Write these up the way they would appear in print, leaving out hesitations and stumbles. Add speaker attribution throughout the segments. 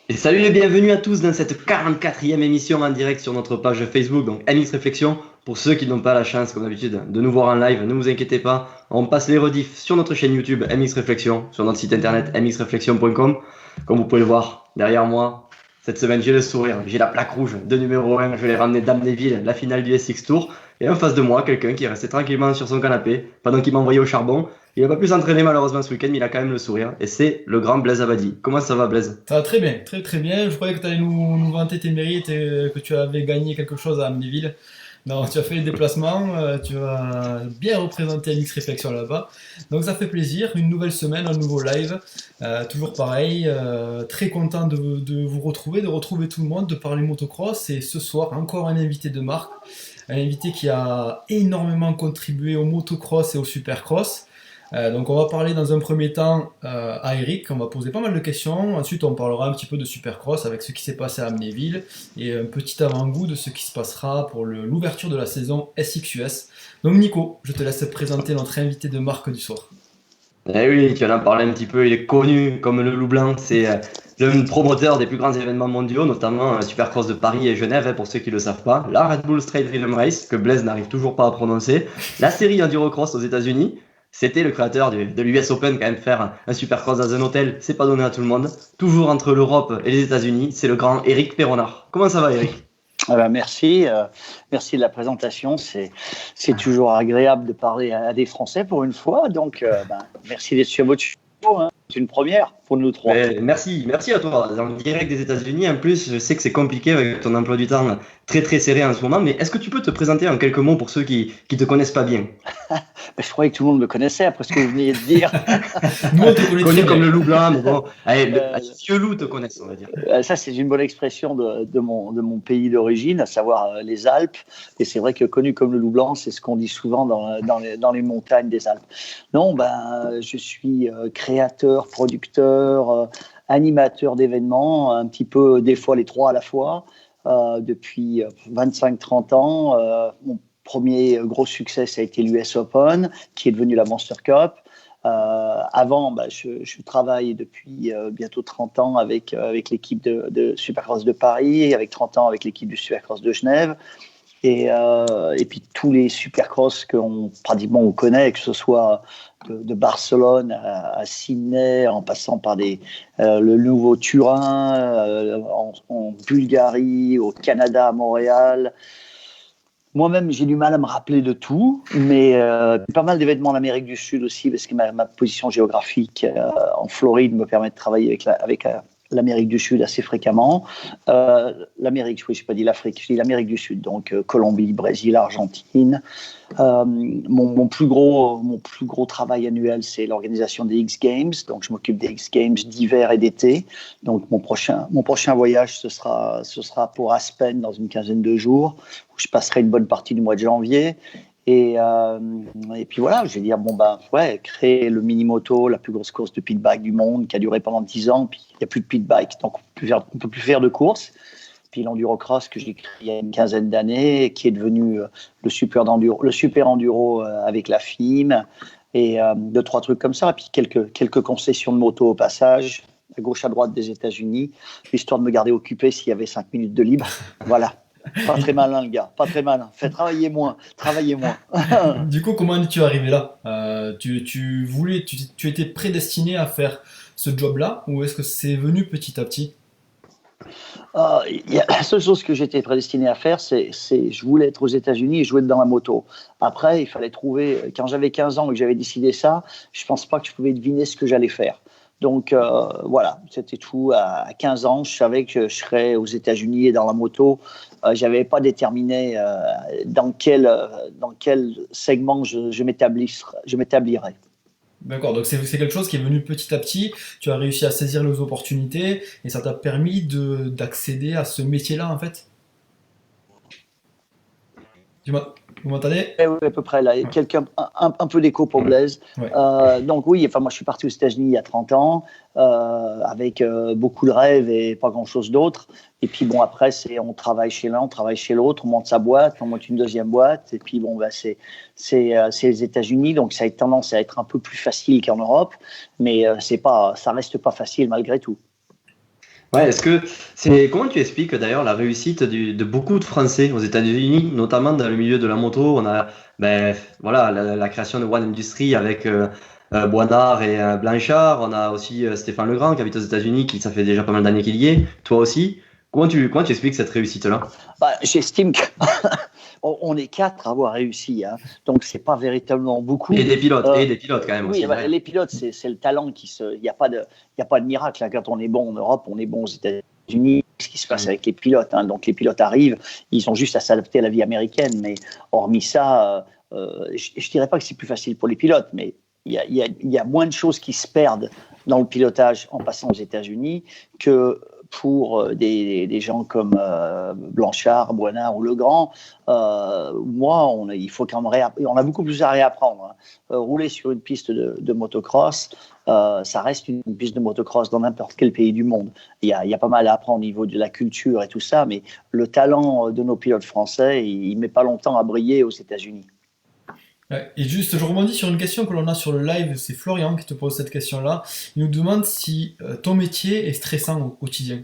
Speaker 1: Et salut et bienvenue à tous dans cette 44e émission en direct sur notre page Facebook, donc MX Réflexion. Pour ceux qui n'ont pas la chance, comme d'habitude, de nous voir en live, ne vous inquiétez pas, on passe les rediffs sur notre chaîne YouTube MX Réflexion, sur notre site internet mxreflexion.com. Comme vous pouvez le voir derrière moi, cette semaine j'ai le sourire, j'ai la plaque rouge de numéro 1, je vais ramener Damnéville, la finale du SX Tour. Et en face de moi, quelqu'un qui est resté tranquillement sur son canapé pendant qu'il m'envoyait au charbon. Il n'a pas pu s'entraîner malheureusement ce week-end, mais il a quand même le sourire. Et c'est le grand Blaise Abadi. Comment ça va, Blaise?
Speaker 2: Ça va très bien, très très bien. Je croyais que tu allais nous vanter tes mérites et que tu avais gagné quelque chose à Amnéville. Non, tu as fait le déplacement, tu as bien représenté MX Réflexion là-bas. Donc ça fait plaisir, une nouvelle semaine, un nouveau live. Toujours pareil, très content de vous retrouver, de retrouver tout le monde, de parler motocross. Et ce soir, encore un invité de marque, un invité qui a énormément contribué au motocross et au supercross. Donc on va parler dans un premier temps à Eric, on va poser pas mal de questions, ensuite on parlera un petit peu de Supercross avec ce qui s'est passé à Amnéville et un petit avant-goût de ce qui se passera pour l'ouverture de la saison SXUS. Donc Nico, je te laisse présenter notre invité de marque du soir.
Speaker 1: Eh oui, tu en as parlé un petit peu, il est connu comme le loup blanc, c'est le promoteur des plus grands événements mondiaux, notamment Supercross de Paris et Genève, pour ceux qui ne le savent pas, la Red Bull Straight Rhythm Race, que Blaise n'arrive toujours pas à prononcer, la série Endurocross aux États-Unis. C'était le créateur de l'US Open, quand même, faire un Supercross dans un hôtel, c'est pas donné à tout le monde. Toujours entre l'Europe et les États-Unis, c'est le grand Eric Perronard. Comment ça va, Eric?
Speaker 3: Merci, merci de la présentation. C'est toujours agréable de parler à des Français pour une fois. Donc, merci d'être sur votre show. Hein. C'est une première pour nous trois.
Speaker 1: Merci à toi. En direct des États-Unis, en plus, je sais que c'est compliqué avec ton emploi du temps très très serré en ce moment, mais est-ce que tu peux te présenter en quelques mots pour ceux qui te connaissent pas bien?
Speaker 3: Je croyais que tout le monde me connaissait après ce que vous veniez de dire.
Speaker 2: Nous on te connaît
Speaker 1: Connu
Speaker 2: très
Speaker 1: comme
Speaker 2: bien.
Speaker 1: le loup blanc, mais bon, allez, les vieux loups te connaissent, on va dire.
Speaker 3: Ça, c'est une bonne expression de mon pays d'origine, à savoir les Alpes. Et c'est vrai que connu comme le loup blanc, c'est ce qu'on dit souvent dans les montagnes des Alpes. Non, je suis créateur, producteur, animateur d'événements, un petit peu des fois les trois à la fois, depuis 25-30 ans. Mon premier gros succès, ça a été l'US Open, qui est devenu la Monster Cup. Avant, je travaille depuis bientôt 30 ans avec l'équipe de Supercross de Paris, avec 30 ans avec l'équipe du Supercross de Genève. Et puis tous les Supercross pratiquement on connaît, que ce soit de Barcelone à Sydney, en passant par le nouveau Turin, en Bulgarie, au Canada, à Montréal. Moi-même, j'ai du mal à me rappeler de tout, mais pas mal d'événements en Amérique du Sud aussi, parce que ma position géographique en Floride me permet de travailler avec l'Amérique du Sud assez fréquemment. L'Amérique, oui, je n'ai pas dit l'Afrique, je dis l'Amérique du Sud, donc Colombie, Brésil, Argentine. Mon plus gros travail annuel, c'est l'organisation des X Games. Donc, je m'occupe des X Games d'hiver et d'été. Donc, mon prochain voyage, ce sera pour Aspen dans une quinzaine de jours, où je passerai une bonne partie du mois de janvier. Et puis voilà, je vais dire, créer le mini-moto, la plus grosse course de pit bike du monde, qui a duré pendant 10 ans, puis il n'y a plus de pit bike, donc on ne peut plus faire de course. Puis l'endurocross que j'ai créé il y a une quinzaine d'années, qui est devenu le super enduro avec la FIM, et deux, trois trucs comme ça, puis quelques concessions de moto au passage, à gauche, à droite des États-Unis, histoire de me garder occupé s'il y avait 5 minutes de libre. Voilà. Pas très malin, le gars. Pas très malin. Fais travailler moins. Travailler moins.
Speaker 2: Du coup, comment es-tu arrivé là? Tu étais prédestiné à faire ce job-là ou est-ce que c'est venu petit à petit?
Speaker 3: La seule chose que j'étais prédestiné à faire, c'est je voulais être aux États-Unis et jouer dans la moto. Après, il fallait trouver. Quand j'avais 15 ans et que j'avais décidé ça, je pense pas que je pouvais deviner ce que j'allais faire. Donc voilà, c'était tout. À 15 ans, je savais que je serais aux États-Unis et dans la moto. J'avais pas déterminé dans quel segment je m'établirais.
Speaker 2: D'accord, donc c'est quelque chose qui est venu petit à petit, tu as réussi à saisir les opportunités et ça t'a permis d'accéder à ce métier-là en fait. Vous m'entendez?
Speaker 3: Oui, à peu près là. Un peu d'écho pour Blaise.
Speaker 2: Ouais.
Speaker 3: Donc oui, moi je suis parti aux États-Unis il y a 30 ans avec beaucoup de rêves et pas grand-chose d'autre. Et puis bon, après, on travaille chez l'un, on travaille chez l'autre, on monte sa boîte, on monte une deuxième boîte. Et puis bon, c'est les États-Unis, donc ça a tendance à être un peu plus facile qu'en Europe, mais ça reste pas facile malgré tout.
Speaker 1: Ouais, comment tu expliques d'ailleurs la réussite de beaucoup de Français aux États-Unis, notamment dans le milieu de la moto? On a voilà, la création de One Industry avec Boinard et Blanchard. On a aussi Stéphane Legrand qui habite aux États-Unis, ça fait déjà pas mal d'années qu'il y est. Toi aussi. Comment tu expliques cette réussite-là?
Speaker 3: J'estime qu'on est 4 à avoir réussi, hein. Donc c'est pas véritablement beaucoup.
Speaker 1: Et des pilotes quand même
Speaker 3: oui,
Speaker 1: aussi.
Speaker 3: Les pilotes, c'est le talent il n'y a pas de miracle, hein. Quand on est bon en Europe, on est bon aux États-Unis. Ce qui se passe avec les pilotes, hein. Donc les pilotes arrivent, ils ont juste à s'adapter à la vie américaine. Mais hormis ça, je dirais pas que c'est plus facile pour les pilotes, mais il y a moins de choses qui se perdent dans le pilotage en passant aux États-Unis que pour des gens comme Blanchard, Boinard ou Legrand. Il faut quand même on a beaucoup plus à réapprendre, hein. Rouler sur une piste de motocross, ça reste une piste de motocross dans n'importe quel pays du monde. Il y a pas mal à apprendre au niveau de la culture et tout ça, mais le talent de nos pilotes français, il met pas longtemps à briller aux États-Unis.
Speaker 2: Et juste, je rebondis sur une question que l'on a sur le live, c'est Florian qui te pose cette question-là. Il nous demande si ton métier est stressant au quotidien.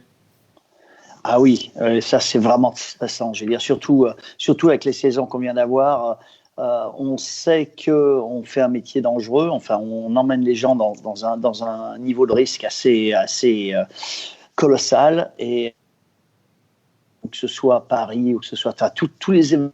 Speaker 3: Ah oui, ça c'est vraiment stressant. Je veux dire, surtout avec les saisons qu'on vient d'avoir, on sait qu'on fait un métier dangereux. Enfin, on emmène les gens dans un niveau de risque assez colossal. Et que ce soit Paris ou que ce soit tous les événements.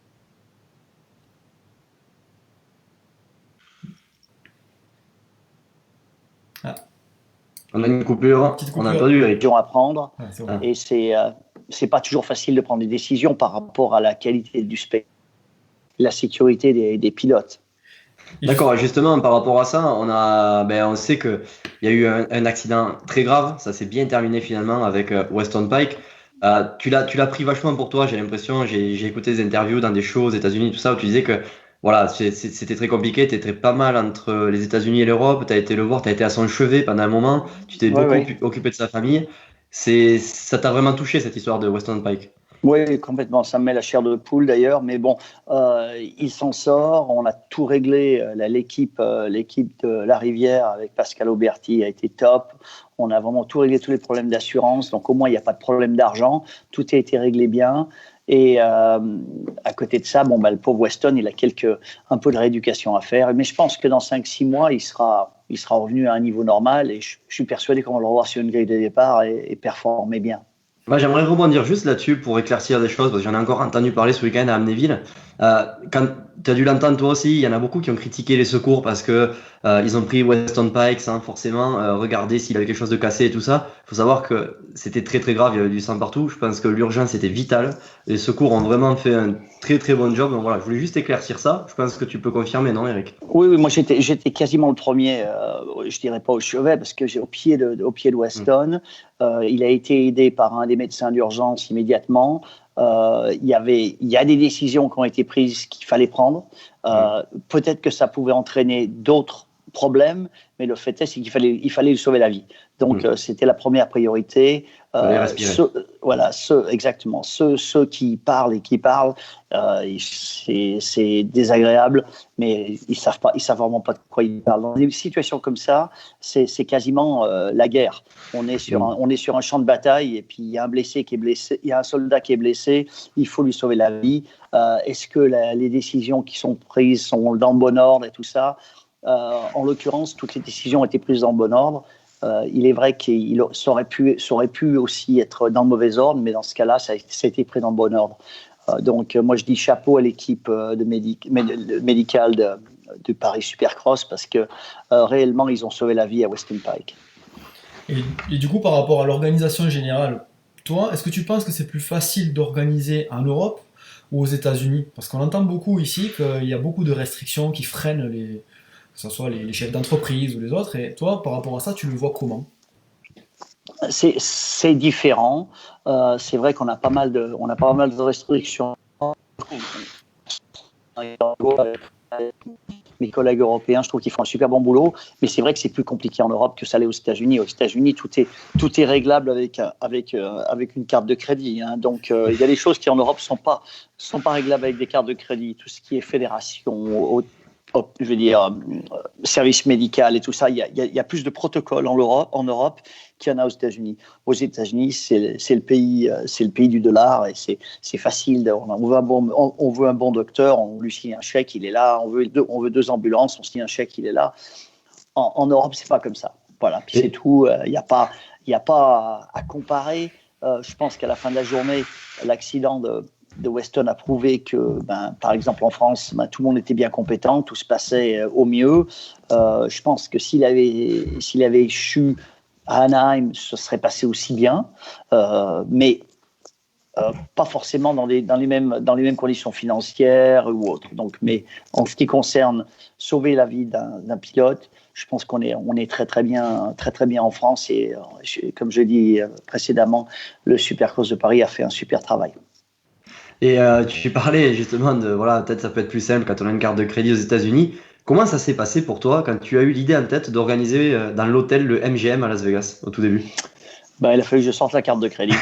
Speaker 1: On a une coupure, on a perdu Eric.
Speaker 3: À prendre,
Speaker 2: c'est bon.
Speaker 3: Et c'est pas toujours facile de prendre des décisions par rapport à la qualité du spectacle, la sécurité des pilotes.
Speaker 1: D'accord, justement, par rapport à ça, on sait qu'il y a eu un accident très grave, ça s'est bien terminé finalement avec Weston Pike. Tu l'as pris vachement pour toi, j'ai l'impression, j'ai écouté des interviews dans des shows aux États-Unis, tout ça, où tu disais que voilà, c'était très compliqué, tu étais pas mal entre les États-Unis et l'Europe, tu as été le voir, tu as été à son chevet pendant un moment, tu t'es beaucoup occupé de sa famille. Ça t'a vraiment touché cette histoire de Weston Pike?
Speaker 3: Oui, complètement. Ça me met la chair de poule d'ailleurs, mais bon, il s'en sort. On a tout réglé. L'équipe de La Rivière avec Pascal Auberti a été top. On a vraiment tout réglé, tous les problèmes d'assurance. Donc au moins, il n'y a pas de problème d'argent. Tout a été réglé bien. Et à côté de ça, le pauvre Weston, il a un peu de rééducation à faire. Mais je pense que dans 5-6 mois, il sera revenu à un niveau normal. Et je suis persuadé qu'on va le revoir sur une grille de départ et performer bien.
Speaker 1: J'aimerais rebondir juste là-dessus pour éclaircir des choses, parce que j'en ai encore entendu parler ce week-end à Amnéville. Quand tu as dû l'entendre toi aussi, il y en a beaucoup qui ont critiqué les secours parce que ils ont pris Weston Pike sans forcément regarder s'il avait quelque chose de cassé et tout ça. Il faut savoir que c'était très très grave, il y avait du sang partout. Je pense que l'urgence était vitale. Les secours ont vraiment fait un très très bon job. Donc voilà, je voulais juste éclaircir ça. Je pense que tu peux confirmer, non, Eric?
Speaker 3: Oui, moi j'étais quasiment le premier. Je dirais pas au chevet parce que j'ai au pied de Weston. Il a été aidé par un des médecins d'urgence immédiatement. Il y a des décisions qui ont été prises qu'il fallait prendre. Peut-être que ça pouvait entraîner d'autres problèmes, mais le fait est qu'il fallait lui sauver la vie. Donc c'était la première priorité. Exactement. Ceux qui parlent c'est désagréable, mais ils savent vraiment pas de quoi ils parlent. Dans des situations comme ça, c'est quasiment la guerre. On est sur un champ de bataille et puis il y a un soldat qui est blessé, il faut lui sauver la vie. Est-ce que les décisions qui sont prises sont dans le bon ordre et tout ça? En l'occurrence, toutes les décisions ont été prises dans le bon ordre. Il est vrai qu'il aurait pu aussi être dans le mauvais ordre, mais dans ce cas-là, ça a été pris dans le bon ordre. Donc, moi, je dis chapeau à l'équipe médicale de Paris Supercross parce que réellement, ils ont sauvé la vie à Weston Pike.
Speaker 2: Et du coup, par rapport à l'organisation générale, toi, est-ce que tu penses que c'est plus facile d'organiser en Europe ou aux États-Unis? Parce qu'on entend beaucoup ici qu'il y a beaucoup de restrictions qui freinent que ce soit les chefs d'entreprise ou les autres. Et toi, par rapport à ça, tu le vois comment?
Speaker 3: C'est différent. C'est vrai qu'on a pas mal de restrictions. Mes collègues européens, je trouve qu'ils font un super bon boulot, mais c'est vrai que c'est plus compliqué en Europe que ça l'est aux États-Unis. Aux États-Unis, tout est réglable avec une carte de crédit, hein. Donc, il y a des choses qui en Europe sont pas réglables avec des cartes de crédit. Tout ce qui est fédération, je veux dire, service médical et tout ça, il y a plus de protocoles en Europe qu'il y en a aux États-Unis. Aux États-Unis, c'est le pays du dollar et c'est facile. On veut un bon docteur, on lui signe un chèque, il est là. On veut 2 ambulances, on signe un chèque, il est là. En Europe, c'est pas comme ça. Voilà, puis c'est tout. Il n'y a pas à comparer. Je pense qu'à la fin de la journée, l'accident de Weston a prouvé que, par exemple, en France, tout le monde était bien compétent, tout se passait au mieux. Je pense que s'il avait échu à Anaheim, ce serait passé aussi bien, mais pas forcément dans les mêmes conditions financières ou autres. Donc, mais en ce qui concerne sauver la vie d'un pilote, je pense qu'on est très très bien en France et comme je l'ai dit précédemment, le Supercross de Paris a fait un super travail.
Speaker 1: Et tu parlais justement de, voilà, peut-être ça peut être plus simple quand on a une carte de crédit aux États-Unis. Comment ça s'est passé pour toi quand tu as eu l'idée en tête d'organiser dans l'hôtel le MGM à Las Vegas au tout début?
Speaker 3: Il a fallu que je sorte la carte de crédit.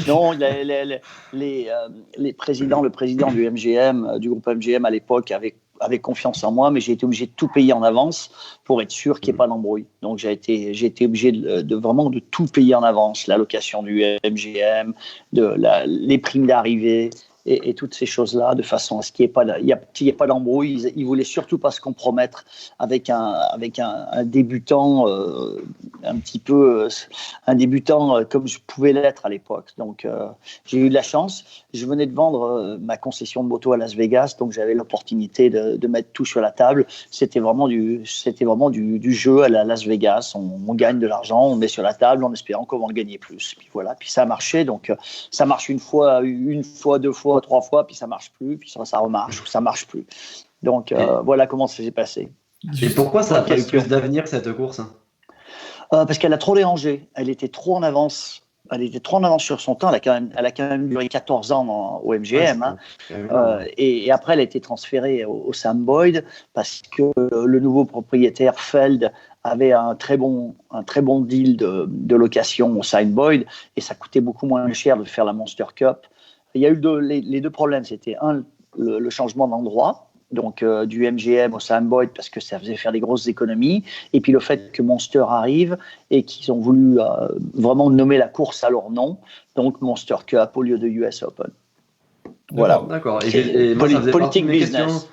Speaker 3: Non, le président du MGM, du groupe MGM à l'époque avait confiance en moi, mais j'ai été obligé de tout payer en avance pour être sûr qu'il n'y ait pas d'embrouille. Donc j'ai été obligé vraiment de tout payer en avance, la location du MGM, les primes d'arrivée et toutes ces choses-là, de façon à ce qu'il n'y ait pas d'embrouille. Ils voulaient surtout pas se compromettre avec un débutant un débutant comme je pouvais l'être à l'époque. Donc j'ai eu de la chance. Je venais de vendre ma concession de moto à Las Vegas, donc j'avais l'opportunité de mettre tout sur la table. C'était vraiment du jeu à la Las Vegas. On gagne de l'argent, on met sur la table en espérant qu'on va en gagner plus. Puis voilà, puis ça a marché. Donc ça marche une fois, 2 fois, 3 fois, puis ça marche plus, puis ça remarche ou ça marche plus. Donc voilà comment ça s'est passé.
Speaker 1: Et pourquoi ça a pas eu plus d'avenir cette course?
Speaker 3: Parce qu'elle a trop dérangé. Elle était trop en avance. Elle était trop en avance sur son temps. Elle a quand même duré 14 ans au MGM. Et après, elle a été transférée au Sam Boyd parce que le nouveau propriétaire Feld avait un très bon deal de location au Sam Boyd et ça coûtait beaucoup moins cher de faire la Monster Cup. Il y a eu les 2 problèmes. C'était le changement d'endroit. Donc du MGM au Sam Boyd parce que ça faisait faire des grosses économies, et puis le fait que Monster arrive et qu'ils ont voulu vraiment nommer la course à leur nom, donc Monster Cup au lieu de US Open. Voilà.
Speaker 1: D'accord. Et moi, ça faisait
Speaker 3: politique business.
Speaker 1: Questions.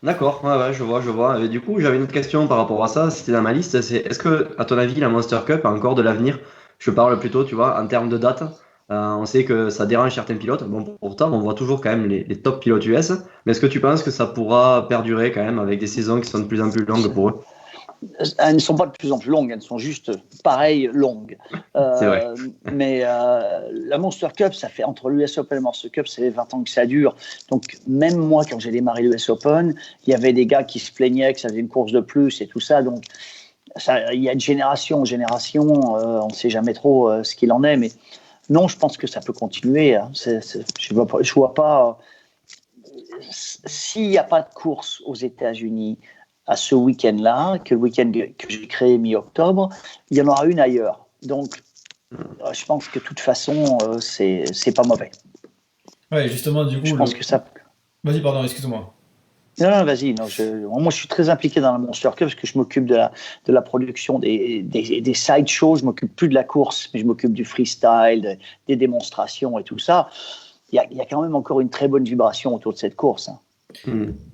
Speaker 1: D'accord, ouais, je vois. Et du coup, j'avais une autre question par rapport à ça, c'était dans ma liste, c'est est-ce que, à ton avis, la Monster Cup a encore de l'avenir? Je parle plutôt, tu vois, en termes de date. On sait que ça dérange certains pilotes. Bon, pourtant, on voit toujours quand même les top pilotes US. Mais est-ce que tu penses que ça pourra perdurer quand même avec des saisons qui sont de plus en plus longues pour eux?
Speaker 3: Elles ne sont pas de plus en plus longues, elles sont juste pareilles longues.
Speaker 1: C'est vrai.
Speaker 3: Mais la Monster Cup, ça fait entre l'US Open et le Monster Cup, ça fait 20 ans que ça dure. Donc même moi, quand j'ai démarré l'US Open, il y avait des gars qui se plaignaient que ça faisait une course de plus et tout ça. Donc il y a de génération en génération, on ne sait jamais trop ce qu'il en est. Mais non, je pense que ça peut continuer. Hein. Je vois pas. S'il n'y a pas de course aux États-Unis à ce week-end-là, que le week-end que j'ai créé mi-octobre, il y en aura une ailleurs. Donc, je pense que de toute façon, c'est pas mauvais.
Speaker 2: Ouais, justement, du coup.
Speaker 3: Je pense que ça.
Speaker 2: Vas-y, pardon, excuse-moi.
Speaker 3: Non, vas-y. Non, moi, je suis très impliqué dans la Monster Cup parce que je m'occupe de la production des side shows. Je m'occupe plus de la course, mais je m'occupe du freestyle, des démonstrations et tout ça. Il y a quand même encore une très bonne vibration autour de cette course. Hein.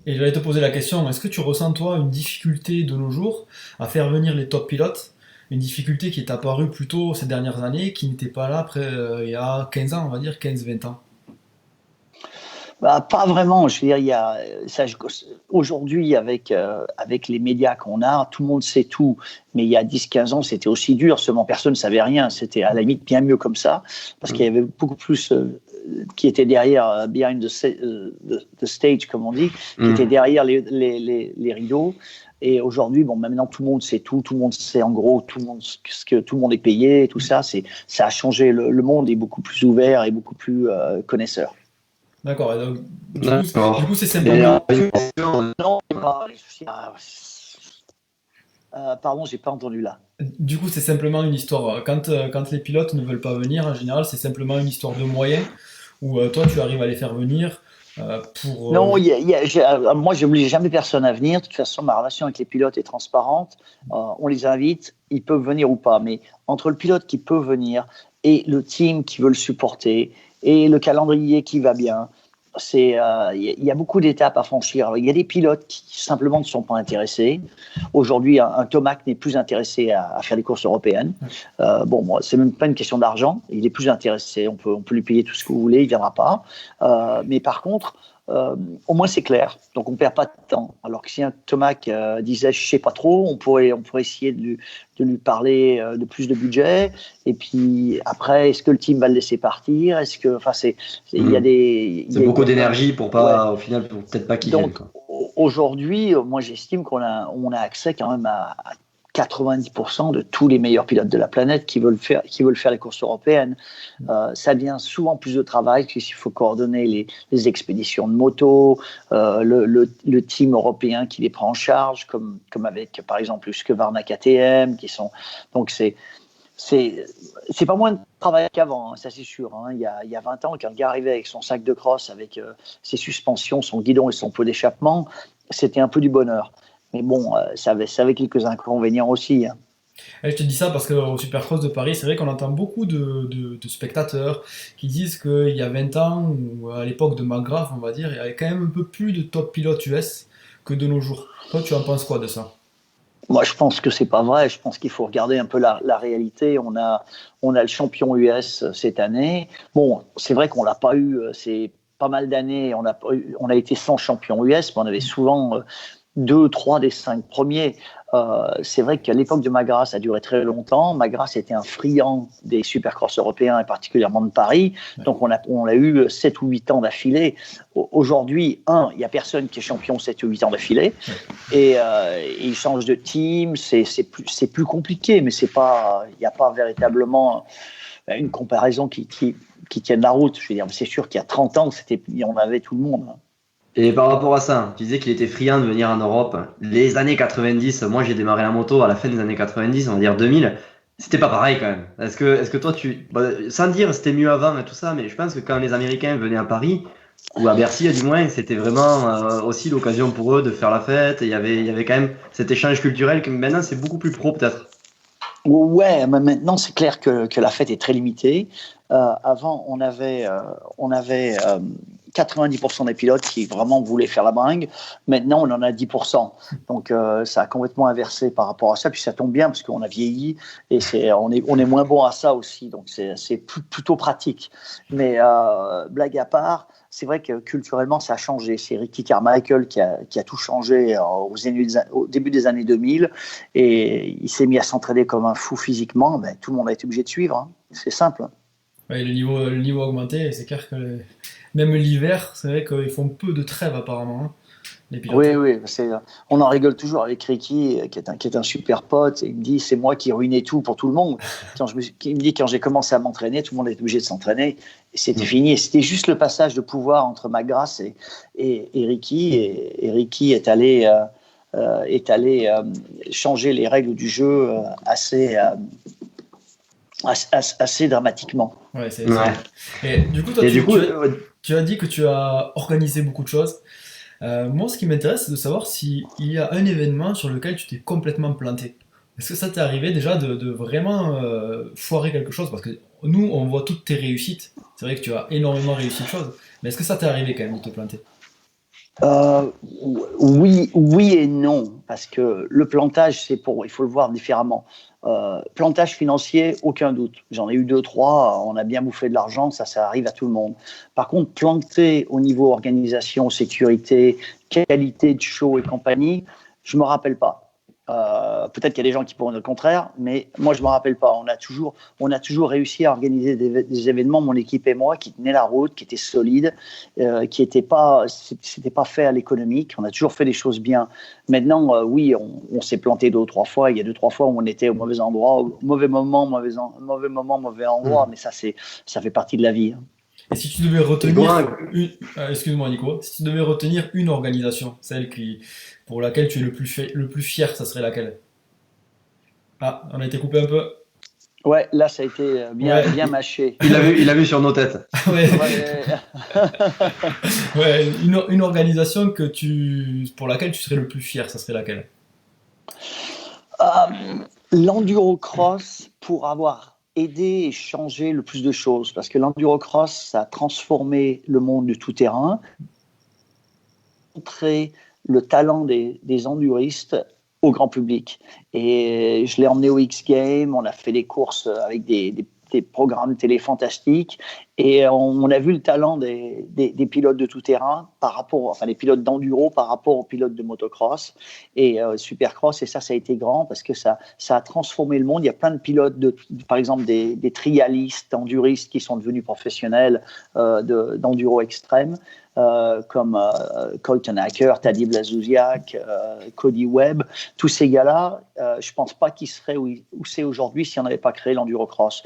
Speaker 2: Et j'allais te poser la question, est-ce que tu ressens, toi, une difficulté de nos jours à faire venir les top pilotes? Une difficulté qui est apparue plus tôt ces dernières années, qui n'était pas là après, il y a 15 ans, on va dire, 15-20 ans.
Speaker 3: Pas vraiment. Je veux dire, aujourd'hui, avec les médias qu'on a, tout le monde sait tout. Mais il y a 10-15 ans, c'était aussi dur. Seulement, personne ne savait rien. C'était à la limite bien mieux comme ça. Parce qu'il y avait beaucoup plus qui étaient derrière, behind the stage, comme on dit, qui étaient derrière les rideaux. Et aujourd'hui, maintenant, tout le monde sait tout. Tout le monde sait en gros tout le monde est payé. Et tout ça, ça a changé. Le monde est beaucoup plus ouvert et beaucoup plus connaisseur.
Speaker 2: D'accord, et donc, du coup, c'est simplement.
Speaker 3: Pardon, j'ai pas entendu là.
Speaker 2: Du coup, c'est simplement une histoire. Quand les pilotes ne veulent pas venir, en général, c'est simplement une histoire de moyens où toi, tu arrives à les faire venir
Speaker 3: Non, moi, je n'oblige jamais personne à venir. De toute façon, ma relation avec les pilotes est transparente. On les invite, ils peuvent venir ou pas. Mais entre le pilote qui peut venir et le team qui veut le supporter et le calendrier qui va bien, il y a beaucoup d'étapes à franchir. Il y a des pilotes qui simplement ne sont pas intéressés. Aujourd'hui, un Tomac n'est plus intéressé à faire des courses européennes. Bon, c'est même pas une question d'argent. Il est plus intéressé. On peut lui payer tout ce que vous voulez, il viendra pas. Mais par contre, au moins c'est clair. Donc on perd pas de temps. Alors que si un Tomac disait je sais pas trop, on pourrait essayer de lui parler de plus de budget. Et puis après, est-ce que le team va le laisser partir? Est-ce que, enfin, il y a des,
Speaker 1: c'est beaucoup d'énergie pour pas, au final, pour peut-être pas qu'il vienne.
Speaker 3: Donc aujourd'hui, moi j'estime qu'on a accès quand même à 90% de tous les meilleurs pilotes de la planète qui veulent faire les courses européennes. Ça devient souvent plus de travail parce qu'il faut coordonner les expéditions de moto, le team européen qui les prend en charge, comme avec par exemple Husqvarna KTM, qui sont donc c'est pas moins de travail qu'avant, ça c'est sûr. Il y a 20 ans, quand le gars arrivait avec son sac de crosse, avec ses suspensions, son guidon et son pot d'échappement, c'était un peu du bonheur. Mais bon, ça avait quelques inconvénients aussi.
Speaker 2: Et je te dis ça parce qu'au Supercross de Paris, c'est vrai qu'on entend beaucoup de spectateurs qui disent qu'il y a 20 ans, ou à l'époque de McGrath, on va dire, il y avait quand même un peu plus de top pilotes US que de nos jours. Toi, tu en penses quoi de ça?
Speaker 3: Moi, je pense que c'est pas vrai. Je pense qu'il faut regarder un peu la réalité. On a le champion US cette année. Bon, c'est vrai qu'on l'a pas eu. C'est pas mal d'années. On a été sans champion US, mais on avait souvent 2, 3 des 5 premiers. C'est vrai qu'à l'époque de McGrath, ça a duré très longtemps. McGrath était un friand des supercross européens et particulièrement de Paris. Donc on l'a eu 7 ou 8 ans d'affilée. Aujourd'hui, il n'y a personne qui est champion 7 ou 8 ans d'affilée. Et il change de team. C'est plus compliqué, mais il n'y a pas véritablement une comparaison qui tienne la route. Je veux dire, c'est sûr qu'il y a 30 ans, on avait tout le monde.
Speaker 1: Et par rapport à ça, tu disais qu'il était friand de venir en Europe. Les années 90, moi j'ai démarré la moto à la fin des années 90, on va dire 2000, c'était pas pareil quand même. Est-ce que toi sans dire c'était mieux avant et tout ça, mais je pense que quand les Américains venaient à Paris, ou à Bercy du moins, c'était vraiment aussi l'occasion pour eux de faire la fête. Il y avait quand même cet échange culturel que maintenant c'est beaucoup plus pro peut-être.
Speaker 3: Ouais, mais maintenant c'est clair que la fête est très limitée. Avant, on avait 90% des pilotes qui vraiment voulaient faire la bringue. Maintenant, on en a 10%. Donc, ça a complètement inversé par rapport à ça. Puis ça tombe bien parce qu'on a vieilli et on est moins bon à ça aussi. Donc, c'est plutôt pratique. Mais blague à part, c'est vrai que culturellement, ça a changé. C'est Ricky Carmichael qui a tout changé au début des années 2000 et il s'est mis à s'entraîner comme un fou physiquement. Ben, tout le monde a été obligé de suivre. Hein. C'est simple.
Speaker 2: Ouais, le niveau a augmenté, et c'est clair que même l'hiver, c'est vrai qu'ils font peu de trêves apparemment, hein, les pilotes.
Speaker 3: Oui, on en rigole toujours avec Ricky, qui est un super pote. Et il me dit, c'est moi qui ruinais tout pour tout le monde. Il me dit, quand j'ai commencé à m'entraîner, tout le monde était obligé de s'entraîner. Et c'était fini. Et c'était juste le passage de pouvoir entre McGrath et Ricky. Et Ricky est allé changer les règles du jeu assez dramatiquement.
Speaker 2: Ouais, c'est ça. Et du coup, toi, tu as dit que tu as organisé beaucoup de choses. Moi, ce qui m'intéresse, c'est de savoir s'il y a un événement sur lequel tu t'es complètement planté. Est-ce que ça t'est arrivé déjà de vraiment foirer quelque chose? Parce que nous, on voit toutes tes réussites. C'est vrai que tu as énormément réussi de choses. Mais est-ce que ça t'est arrivé quand même de te planter?
Speaker 3: Oui et non, parce que le plantage, il faut le voir différemment. Plantage financier, aucun doute. J'en ai eu 2, 3, on a bien bouffé de l'argent, ça arrive à tout le monde. Par contre, planter au niveau organisation, sécurité, qualité de show et compagnie, je me rappelle pas. Peut-être qu'il y a des gens qui pourront dire le contraire, mais moi je me rappelle pas. On a toujours réussi à organiser des événements, mon équipe et moi, qui tenaient la route, qui étaient solides, c'était pas fait à l'économique. On a toujours fait les choses bien. Maintenant, oui, on s'est planté 2 ou 3 fois. Il y a 2 ou 3 fois où on était au mauvais endroit, au mauvais moment, mauvais endroit. Mais ça fait partie de la vie.
Speaker 2: Et si tu devais retenir excuse-moi Nico, si tu devais retenir une organisation, pour laquelle tu es le plus fier, ça serait laquelle? Ah, on a été coupé un peu.
Speaker 3: Ouais, là, ça a été bien mâché.
Speaker 1: Il l'a vu sur nos têtes.
Speaker 2: Ouais. Ouais, une organisation pour laquelle tu serais le plus fier, ça serait laquelle?
Speaker 3: L'endurocross, pour avoir aidé et changé le plus de choses, parce que l'endurocross, ça a transformé le monde du tout-terrain, montré le talent des enduristes au grand public. Et je l'ai emmené au X Games, on a fait des courses avec des programmes télé fantastiques, et on a vu le talent des pilotes de tout-terrain les pilotes d'enduro par rapport aux pilotes de motocross et supercross, et ça a été grand parce que ça a transformé le monde. Il y a plein de pilotes, par exemple des trialistes, enduristes qui sont devenus professionnels d'enduro extrême, comme Colton Hacker, Tadej Blazouziak, Cody Webb. Tous ces gars-là, je ne pense pas qu'ils seraient où c'est aujourd'hui si on n'avait pas créé l'endurocross.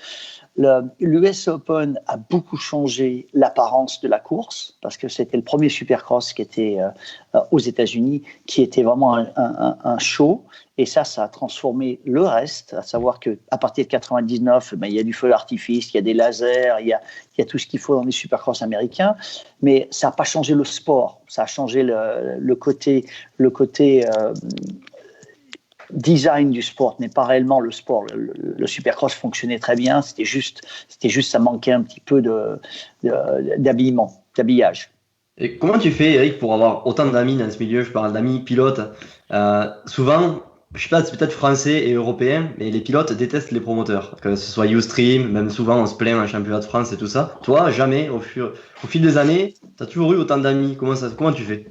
Speaker 3: L'US Open a beaucoup changé l'apparence de la course parce que c'était le premier supercross qui était aux États-Unis, qui était vraiment un show. Et ça a transformé le reste, à savoir qu'à partir de 99, il y a du feu d'artifice, il y a des lasers, il y a tout ce qu'il faut dans les supercross américains. Mais ça n'a pas changé le sport. Ça a changé le côté design du sport, mais pas réellement le sport. Le supercross fonctionnait très bien. C'était juste, ça manquait un petit peu d'habillage.
Speaker 1: Et comment tu fais, Eric, pour avoir autant d'amis dans ce milieu? Je parle d'amis pilotes. Souvent, je sais pas, c'est peut-être français et européen, mais les pilotes détestent les promoteurs. Que ce soit Ustream, même souvent on se plaint en championnat de France et tout ça. Toi, jamais, au fil des années, tu as toujours eu autant d'amis. Comment tu fais?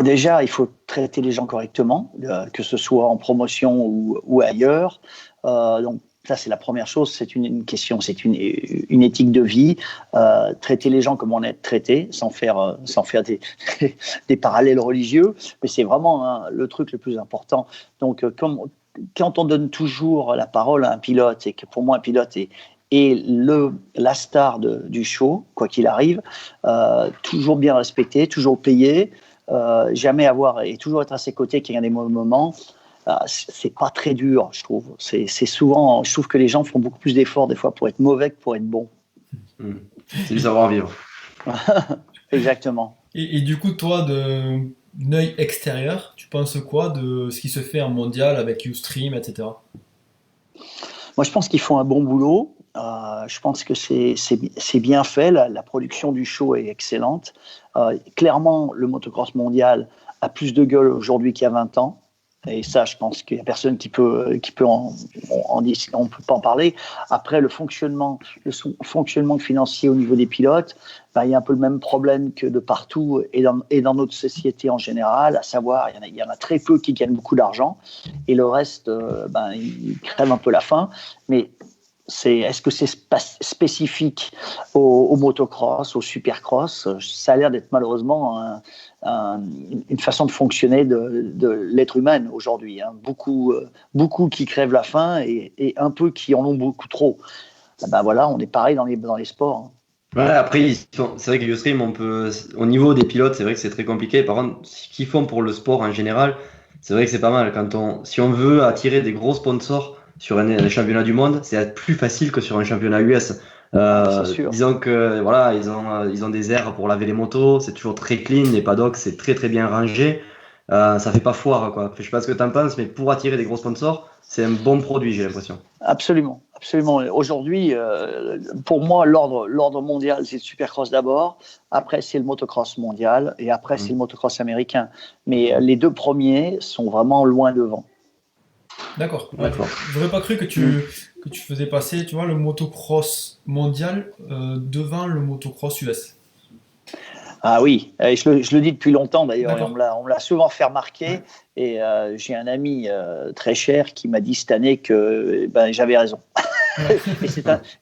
Speaker 3: Déjà, il faut traiter les gens correctement, que ce soit en promotion ou ailleurs. Donc, ça, c'est la première chose. C'est une question, c'est une éthique de vie. Traiter les gens comme on est traité, sans faire des parallèles religieux. Mais c'est vraiment le truc le plus important. Donc, quand on donne toujours la parole à un pilote, et que pour moi, un pilote est la star du show, quoi qu'il arrive, toujours bien respecté, toujours payé, jamais et toujours être à ses côtés qu'il y a des mauvais moments, c'est pas très dur, je trouve. C'est souvent, je trouve que les gens font beaucoup plus d'efforts des fois pour être mauvais que pour être bon.
Speaker 1: C'est du savoir-vivre.
Speaker 3: Exactement.
Speaker 2: Et du coup, toi, d'un œil extérieur, tu penses quoi de ce qui se fait en mondial avec Ustream, etc.?
Speaker 3: Moi, je pense qu'ils font un bon boulot. Je pense que c'est bien fait. La production du show est excellente. Clairement, le motocross mondial a plus de gueule aujourd'hui qu'il y a 20 ans. Et ça, je pense qu'il n'y a personne qui peut on ne peut pas en parler. Après, le fonctionnement financier au niveau des pilotes, il y a un peu le même problème que de partout et dans notre société en général, à savoir, il y en a très peu qui gagnent beaucoup d'argent et le reste, ils crèvent un peu la faim. Mais est-ce que c'est spécifique au motocross, au supercross? Ça a l'air d'être malheureusement une façon de fonctionner de l'être humain aujourd'hui. Beaucoup qui crèvent la faim et un peu qui en ont beaucoup trop. Voilà, on est pareil dans les sports.
Speaker 1: Ouais, après, c'est vrai que Ustream, au niveau des pilotes, c'est vrai que c'est très compliqué. Par contre, ce qu'ils font pour le sport en général, c'est vrai que c'est pas mal. Si on veut attirer des gros sponsors sur un championnat du monde, c'est plus facile que sur un championnat US. Disons que voilà, ils ont des aires pour laver les motos, c'est toujours très clean, les paddocks c'est très très bien rangé, ça fait pas foire quoi. Je sais pas ce que t'en penses, mais pour attirer des gros sponsors, c'est un bon produit, j'ai l'impression.
Speaker 3: Absolument. Aujourd'hui, pour moi, l'ordre mondial, c'est le supercross d'abord. Après, c'est le motocross mondial, et après, c'est le motocross américain. Mais les deux premiers sont vraiment loin devant.
Speaker 2: D'accord. J'aurais pas cru que tu faisais passer, tu vois, le motocross mondial devant le motocross US.
Speaker 3: Ah oui, je le dis depuis longtemps d'ailleurs, et on me l'a souvent fait remarquer, et j'ai un ami très cher qui m'a dit cette année que j'avais raison.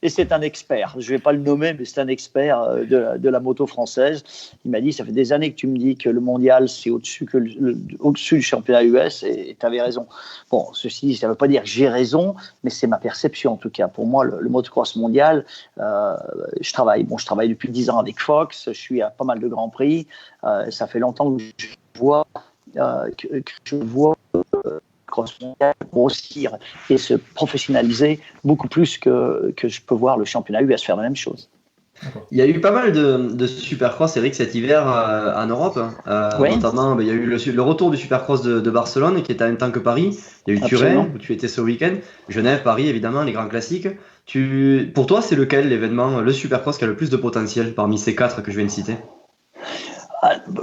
Speaker 3: Et c'est un expert, je ne vais pas le nommer, mais c'est un expert de la moto française. Il m'a dit, ça fait des années que tu me dis que le mondial c'est au-dessus du championnat US, et tu avais raison. Bon, ceci dit, ça ne veut pas dire que j'ai raison, mais c'est ma perception en tout cas. Pour moi, le motocross mondial, je travaille depuis 10 ans avec Fox, je suis à pas mal de Grands Prix, ça fait longtemps que je vois supercross mondial grossir et se professionnaliser beaucoup plus que je peux voir le championnat US faire la même chose.
Speaker 1: Il y a eu pas mal de supercross, Eric, cet hiver en Europe.
Speaker 3: Oui.
Speaker 1: Notamment, il y a eu le retour du supercross de Barcelone, qui était en même temps que Paris. Il y a eu Turin, où tu étais ce week-end. Genève, Paris, évidemment, les grands classiques. Pour toi, c'est lequel l'événement, le supercross qui a le plus de potentiel parmi ces 4 que je viens de citer?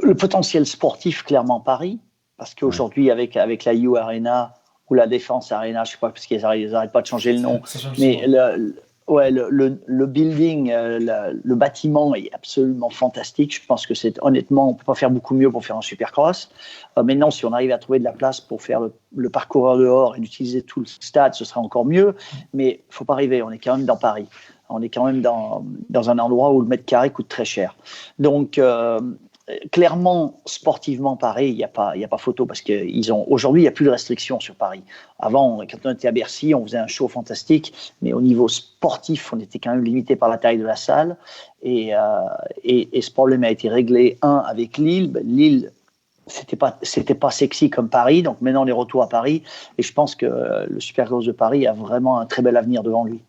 Speaker 3: Le potentiel sportif, clairement Paris. Parce qu'aujourd'hui, avec la U Arena ou la Défense Arena, je ne sais pas, parce qu'ils n'arrêtent pas de changer le nom, mais le building, le bâtiment est absolument fantastique. Je pense que honnêtement, on ne peut pas faire beaucoup mieux pour faire un supercross. Maintenant, si on arrive à trouver de la place pour faire le parcours dehors et d'utiliser tout le stade, ce sera encore mieux. Mais il ne faut pas rêver, on est quand même dans Paris. On est quand même dans un endroit où le mètre carré coûte très cher. Donc, clairement, sportivement, Paris, il n'y a pas photo parce qu'aujourd'hui, il n'y a plus de restrictions sur Paris. Avant, quand on était à Bercy, on faisait un show fantastique, mais au niveau sportif, on était quand même limité par la taille de la salle. Et ce problème a été réglé, avec Lille. Lille, c'était pas sexy comme Paris, donc maintenant on est retour à Paris. Et je pense que le Supercross de Paris a vraiment un très bel avenir devant lui.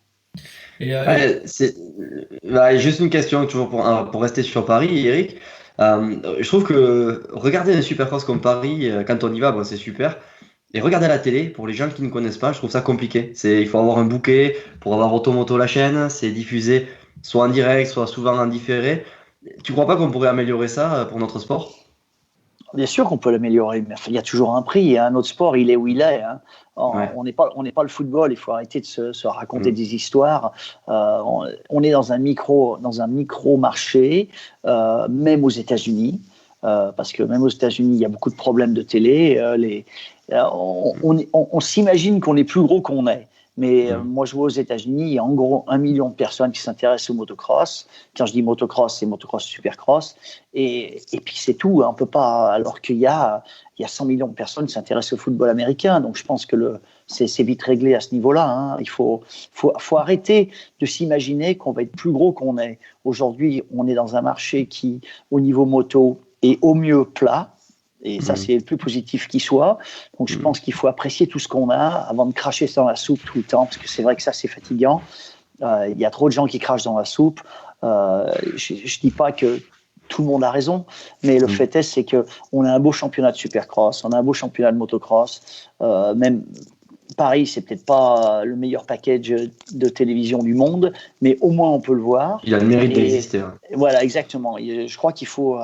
Speaker 1: Juste une question, toujours pour rester sur Paris, Eric. Je trouve que regarder un supercross comme Paris, quand on y va, c'est super. Et regarder à la télé, pour les gens qui ne connaissent pas, je trouve ça compliqué. Il faut avoir un bouquet pour avoir Automoto la chaîne. C'est diffusé soit en direct, soit souvent en différé. Tu crois pas qu'on pourrait améliorer ça pour notre sport?
Speaker 3: Bien sûr qu'on peut l'améliorer, mais il y a toujours un prix. Un autre sport, il est où il est. On n'est pas le football. Il faut arrêter de se raconter des histoires. On est dans un micro marché, même aux États-Unis, parce que même aux États-Unis, il y a beaucoup de problèmes de télé. On s'imagine qu'on est plus gros qu'on est. Mais moi, je vois aux États-Unis, il y a en gros 1 million de personnes qui s'intéressent au motocross. Quand je dis motocross, c'est motocross supercross. Et puis c'est tout. On peut pas. Alors qu'il y a 100 millions de personnes qui s'intéressent au football américain. Donc je pense que c'est vite réglé à ce niveau-là. Il faut arrêter de s'imaginer qu'on va être plus gros qu'on est. Aujourd'hui, on est dans un marché qui, au niveau moto, est au mieux plat. Et ça, c'est le plus positif qui soit. Donc, je pense qu'il faut apprécier tout ce qu'on a avant de cracher dans la soupe tout le temps, parce que c'est vrai que ça, c'est fatigant. Il y a trop de gens qui crachent dans la soupe. Je ne dis pas que tout le monde a raison, mais le fait est, c'est qu'on a un beau championnat de supercross, on a un beau championnat de motocross. Même Paris, c'est peut-être pas le meilleur package de télévision du monde, mais au moins on peut le voir.
Speaker 1: Il a le mérite d'exister.
Speaker 3: Voilà, exactement. Je crois qu'il faut.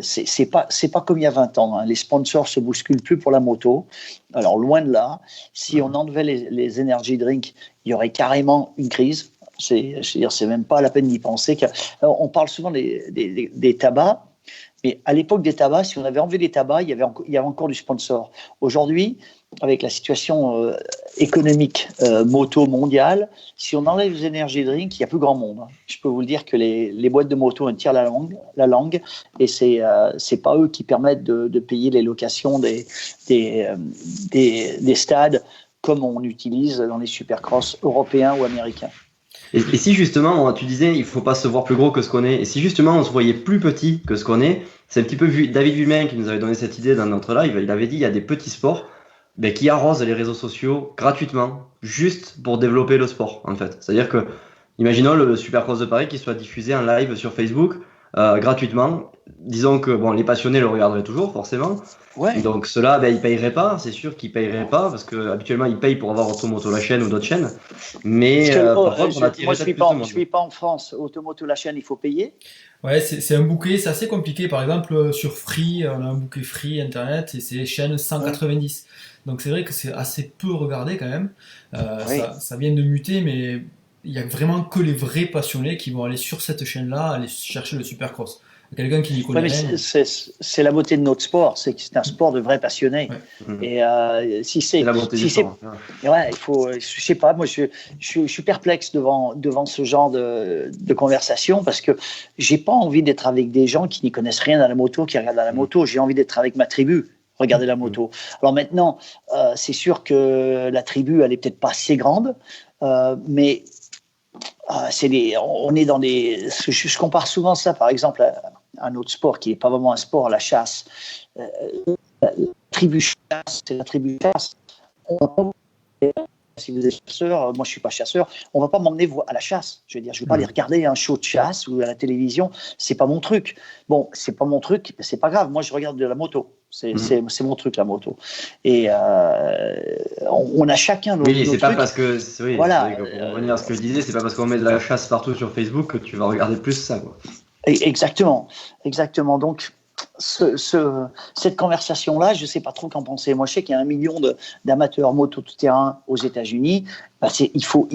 Speaker 3: C'est pas comme il y a 20 ans. Les sponsors se bousculent plus pour la moto. Alors loin de là. Si on enlevait les energy drinks, il y aurait carrément une crise. C'est même pas la peine d'y penser. On parle souvent des tabacs. Mais à l'époque des tabacs, si on avait enlevé les tabacs, il y avait encore du sponsor. Aujourd'hui, avec la situation économique moto mondiale, si on enlève les energy drinks, il n'y a plus grand monde. Je peux vous le dire que les boîtes de moto en tirent la langue, et c'est pas eux qui permettent de payer les locations des stades comme on utilise dans les supercross européens ou américains.
Speaker 1: Et si justement, tu disais, il ne faut pas se voir plus gros que ce qu'on est, et si justement on se voyait plus petit que ce qu'on est, c'est un petit peu David Vullemain qui nous avait donné cette idée dans notre live. Il avait dit il y a des petits sports qui arrosent les réseaux sociaux gratuitement, juste pour développer le sport, en fait. C'est-à-dire que, imaginons le Supercross de Paris qui soit diffusé en live sur Facebook gratuitement. Disons que les passionnés le regarderaient toujours, forcément. Ouais. Donc ceux-là, ils payeraient pas, c'est sûr qu'ils payeraient pas, parce que habituellement ils payent pour avoir Automoto la chaîne ou d'autres chaînes. Mais
Speaker 3: moi je suis pas en France. Automoto la chaîne, il faut payer.
Speaker 2: Ouais, c'est un bouquet, c'est assez compliqué. Par exemple, sur Free, on a un bouquet Free Internet et c'est chaîne 190. Donc c'est vrai que c'est assez peu regardé quand même. Ça vient de muter, mais il y a vraiment que les vrais passionnés qui vont aller sur cette chaîne-là, aller chercher le Supercross. Quelqu'un qui n'y connaît rien.
Speaker 3: C'est la beauté de notre sport, c'est que c'est un sport de vrais passionnés. Ouais. Et si c'est
Speaker 1: la beauté du sport.
Speaker 3: Il faut, je sais pas, moi je suis perplexe devant ce genre de conversation, parce que j'ai pas envie d'être avec des gens qui n'y connaissent rien à la moto, qui regardent à la moto. J'ai envie d'être avec ma tribu. Regardez la moto. Alors maintenant, c'est sûr que la tribu, elle est peut-être pas assez grande, mais on est dans des. Je compare souvent ça, par exemple, à un autre sport qui n'est pas vraiment un sport, la chasse. La tribu chasse, c'est la tribu chasse. si vous êtes chasseur, moi je suis pas chasseur, on va pas m'emmener à la chasse. Je veux dire, je vais pas aller regarder un show de chasse ou à la télévision, c'est pas mon truc. Bon, c'est pas mon truc, c'est pas grave. Moi je regarde de la moto, c'est mon truc la moto. Et on a chacun nos.
Speaker 1: Oui,
Speaker 3: nos
Speaker 1: c'est
Speaker 3: trucs.
Speaker 1: pas parce que
Speaker 3: voilà.
Speaker 1: Pour revenir à ce que je disais, c'est pas parce qu'on met de la chasse partout sur Facebook que tu vas regarder plus ça, quoi.
Speaker 3: Exactement. Donc. Cette conversation-là, je ne sais pas trop qu'en penser. Moi, je sais qu'il y a 1 million d'amateurs moto tout-terrain aux États-Unis. Il faut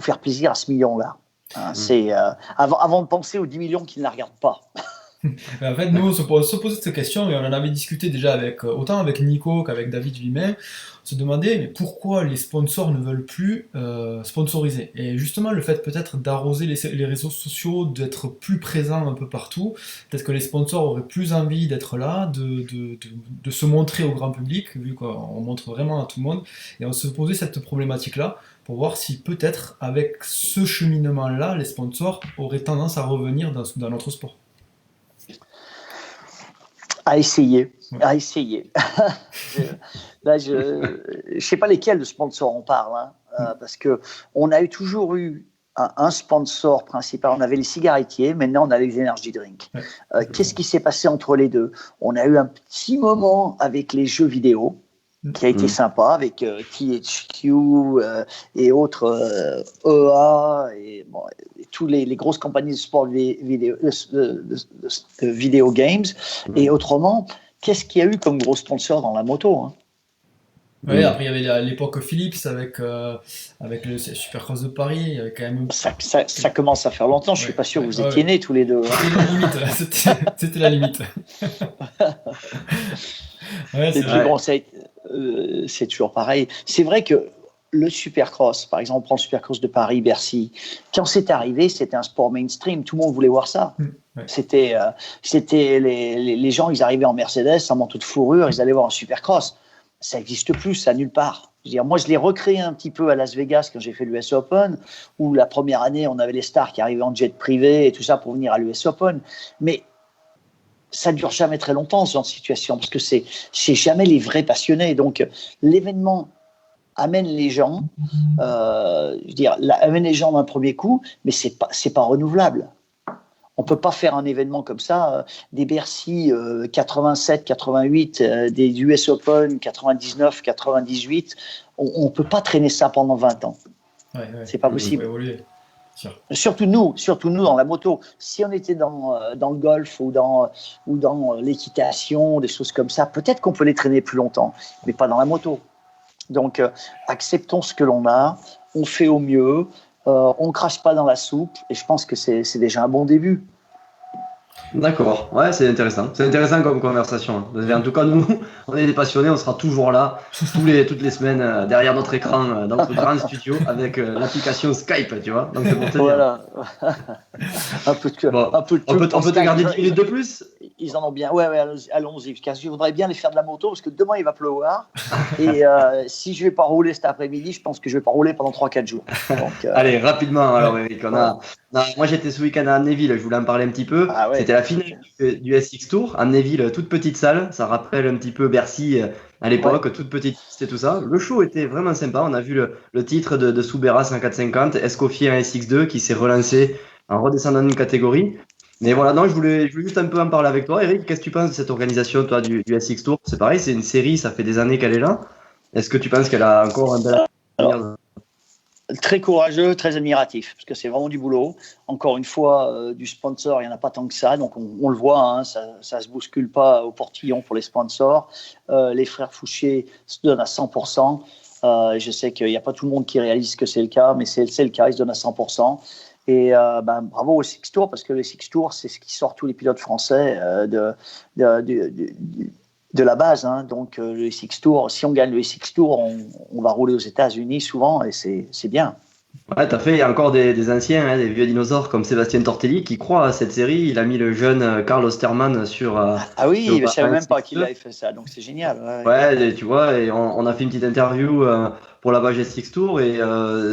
Speaker 3: faire plaisir à ce million-là. C'est avant de penser aux 10 millions qui ne la regardent pas.
Speaker 2: En fait, nous, on se posait cette question et on en avait discuté déjà autant avec Nico qu'avec David Vimet. On se demandait mais pourquoi les sponsors ne veulent plus sponsoriser. Et justement, le fait peut-être d'arroser les réseaux sociaux, d'être plus présents un peu partout, peut-être que les sponsors auraient plus envie d'être là, de se montrer au grand public, vu qu'on montre vraiment à tout le monde. Et on se posait cette problématique-là pour voir si peut-être avec ce cheminement-là, les sponsors auraient tendance à revenir dans notre sport.
Speaker 3: À essayer. Je sais pas lesquels de sponsors on parle, parce que on a toujours eu un sponsor principal. On avait les cigarettiers, maintenant on a les energy drinks. Qu'est-ce qui s'est passé entre les deux? On a eu un petit moment avec les jeux vidéo qui a été sympa avec THQ et autres EA et tous les grosses compagnies de sport vidéo, de video games. Et autrement, qu'est-ce qu'il y a eu comme gros sponsor dans la moto,
Speaker 2: Oui, après il y avait l'époque Philips avec le Supercross de Paris, il y avait quand même...
Speaker 3: Ça commence à faire longtemps, je suis pas sûr que vous étiez nés tous les deux.
Speaker 2: C'était la limite, c'était la limite.
Speaker 3: Et puis bon, c'est toujours pareil. C'est vrai que le Supercross, par exemple, on prend le Supercross de Paris, Bercy, quand c'est arrivé, c'était un sport mainstream, tout le monde voulait voir ça. C'était les gens, ils arrivaient en Mercedes, en manteau de fourrure, ils allaient voir un Supercross. Ça n'existe plus, ça nulle part. Je veux dire, moi, je l'ai recréé un petit peu à Las Vegas quand j'ai fait l'US Open, où la première année, on avait les stars qui arrivaient en jet privé et tout ça pour venir à l'US Open. Mais ça ne dure jamais très longtemps, ce genre de situation, parce que c'est jamais les vrais passionnés. Donc, l'événement amène les gens, amène les gens d'un premier coup, mais c'est pas renouvelable. On ne peut pas faire un événement comme ça, des Bercy 87, 88, des US Open 99, 98. On ne peut pas traîner ça pendant 20 ans. C'est pas possible. Surtout nous dans la moto. Si on était dans le golf ou dans l'équitation, des choses comme ça, peut-être qu'on peut les traîner plus longtemps, mais pas dans la moto. Donc, acceptons ce que l'on a, on fait au mieux, on ne crache pas dans la soupe, et je pense que c'est déjà un bon début.
Speaker 1: D'accord, ouais, c'est intéressant. C'est intéressant comme conversation. En tout cas, nous, on est des passionnés, on sera toujours là, toutes les semaines, derrière notre écran, dans notre grand studio, avec l'application Skype, tu vois. Donc c'est pour te dire.
Speaker 3: Voilà. un peu de
Speaker 1: on peut te garder 10 minutes de plus.
Speaker 3: Ils en ont bien. Ouais, allons-y. Parce que je voudrais bien les faire de la moto, parce que demain, il va pleuvoir. Et si je ne vais pas rouler cet après-midi, je pense que je ne vais pas rouler pendant 3-4 jours. Donc,
Speaker 1: Allez, rapidement, alors, Eric. Moi, j'étais ce week-end à Amnéville, je voulais en parler un petit peu. C'était la finale du SX Tour. Amnéville, toute petite salle. Ça rappelle un petit peu Bercy à l'époque, toute petite piste et tout ça. Le show était vraiment sympa. On a vu le titre de Soubera 10450, Escoffier en SX2 qui s'est relancé en redescendant d'une catégorie. Mais voilà, non, je voulais juste un peu en parler avec toi. Eric, qu'est-ce que tu penses de cette organisation, toi, du SX Tour? C'est pareil, c'est une série, ça fait des années qu'elle est là. Est-ce que tu penses qu'elle a encore un bel avenir?
Speaker 3: Très courageux, très admiratif, parce que c'est vraiment du boulot. Encore une fois, du sponsor, il n'y en a pas tant que ça, donc on le voit, ça se bouscule pas au portillon pour les sponsors. Les frères Fouché se donnent à 100%. Je sais qu'il n'y a pas tout le monde qui réalise que c'est le cas, mais c'est le cas, ils se donnent à 100%. Et bravo au Six Tour, parce que le Six Tour, c'est ce qui sort tous les pilotes français de la base. Donc le Six Tour, si on gagne le Six Tour, on va rouler aux États-Unis souvent, et c'est bien.
Speaker 1: Ouais, t'as fait, il y a encore des anciens, des vieux dinosaures comme Sébastien Tortelli qui croit à cette série. Il a mis le jeune Karl Ostermann sur.
Speaker 3: Ah oui, je ne savais même pas qu'il avait fait ça, donc c'est génial.
Speaker 1: Ouais, tu vois, et on a fait une petite interview pour la page Six Tour, et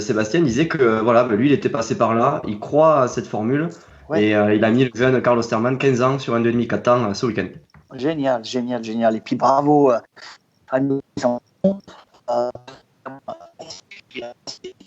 Speaker 1: Sébastien disait que voilà, lui il était passé par là, il croit à cette formule, et il a mis le jeune Karl Ostermann 15 ans sur un 2,5-4 ans ce week-end.
Speaker 3: Génial. Et puis bravo à nos enfants. qui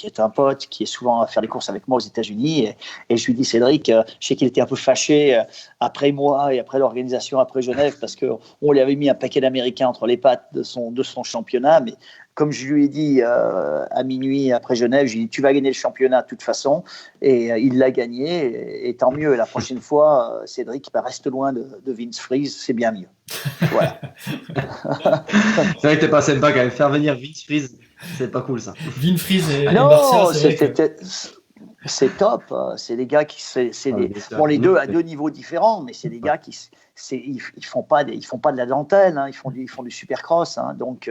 Speaker 3: est un pote qui est souvent à faire des courses avec moi aux États-Unis, et je lui dis, Cédric, je sais qu'il était un peu fâché après moi et après l'organisation après Genève, parce qu'on lui avait mis un paquet d'Américains entre les pattes de son championnat, mais comme je lui ai dit à minuit après Genève, je lui ai dit, tu vas gagner le championnat de toute façon, et il l'a gagné, et tant mieux. Et la prochaine fois, Cédric, reste loin de Vince Freeze, c'est bien mieux. Voilà.
Speaker 1: C'est vrai que t'es pas sympa quand même. Faire venir Vince Freeze, c'est pas cool ça.
Speaker 2: Vince Freeze et Barcia,
Speaker 3: c'est top. C'est des gars qui, les deux à deux niveaux différents, mais c'est des gars qui, ils font pas de la dentelle, hein, ils font du supercross. Hein, donc,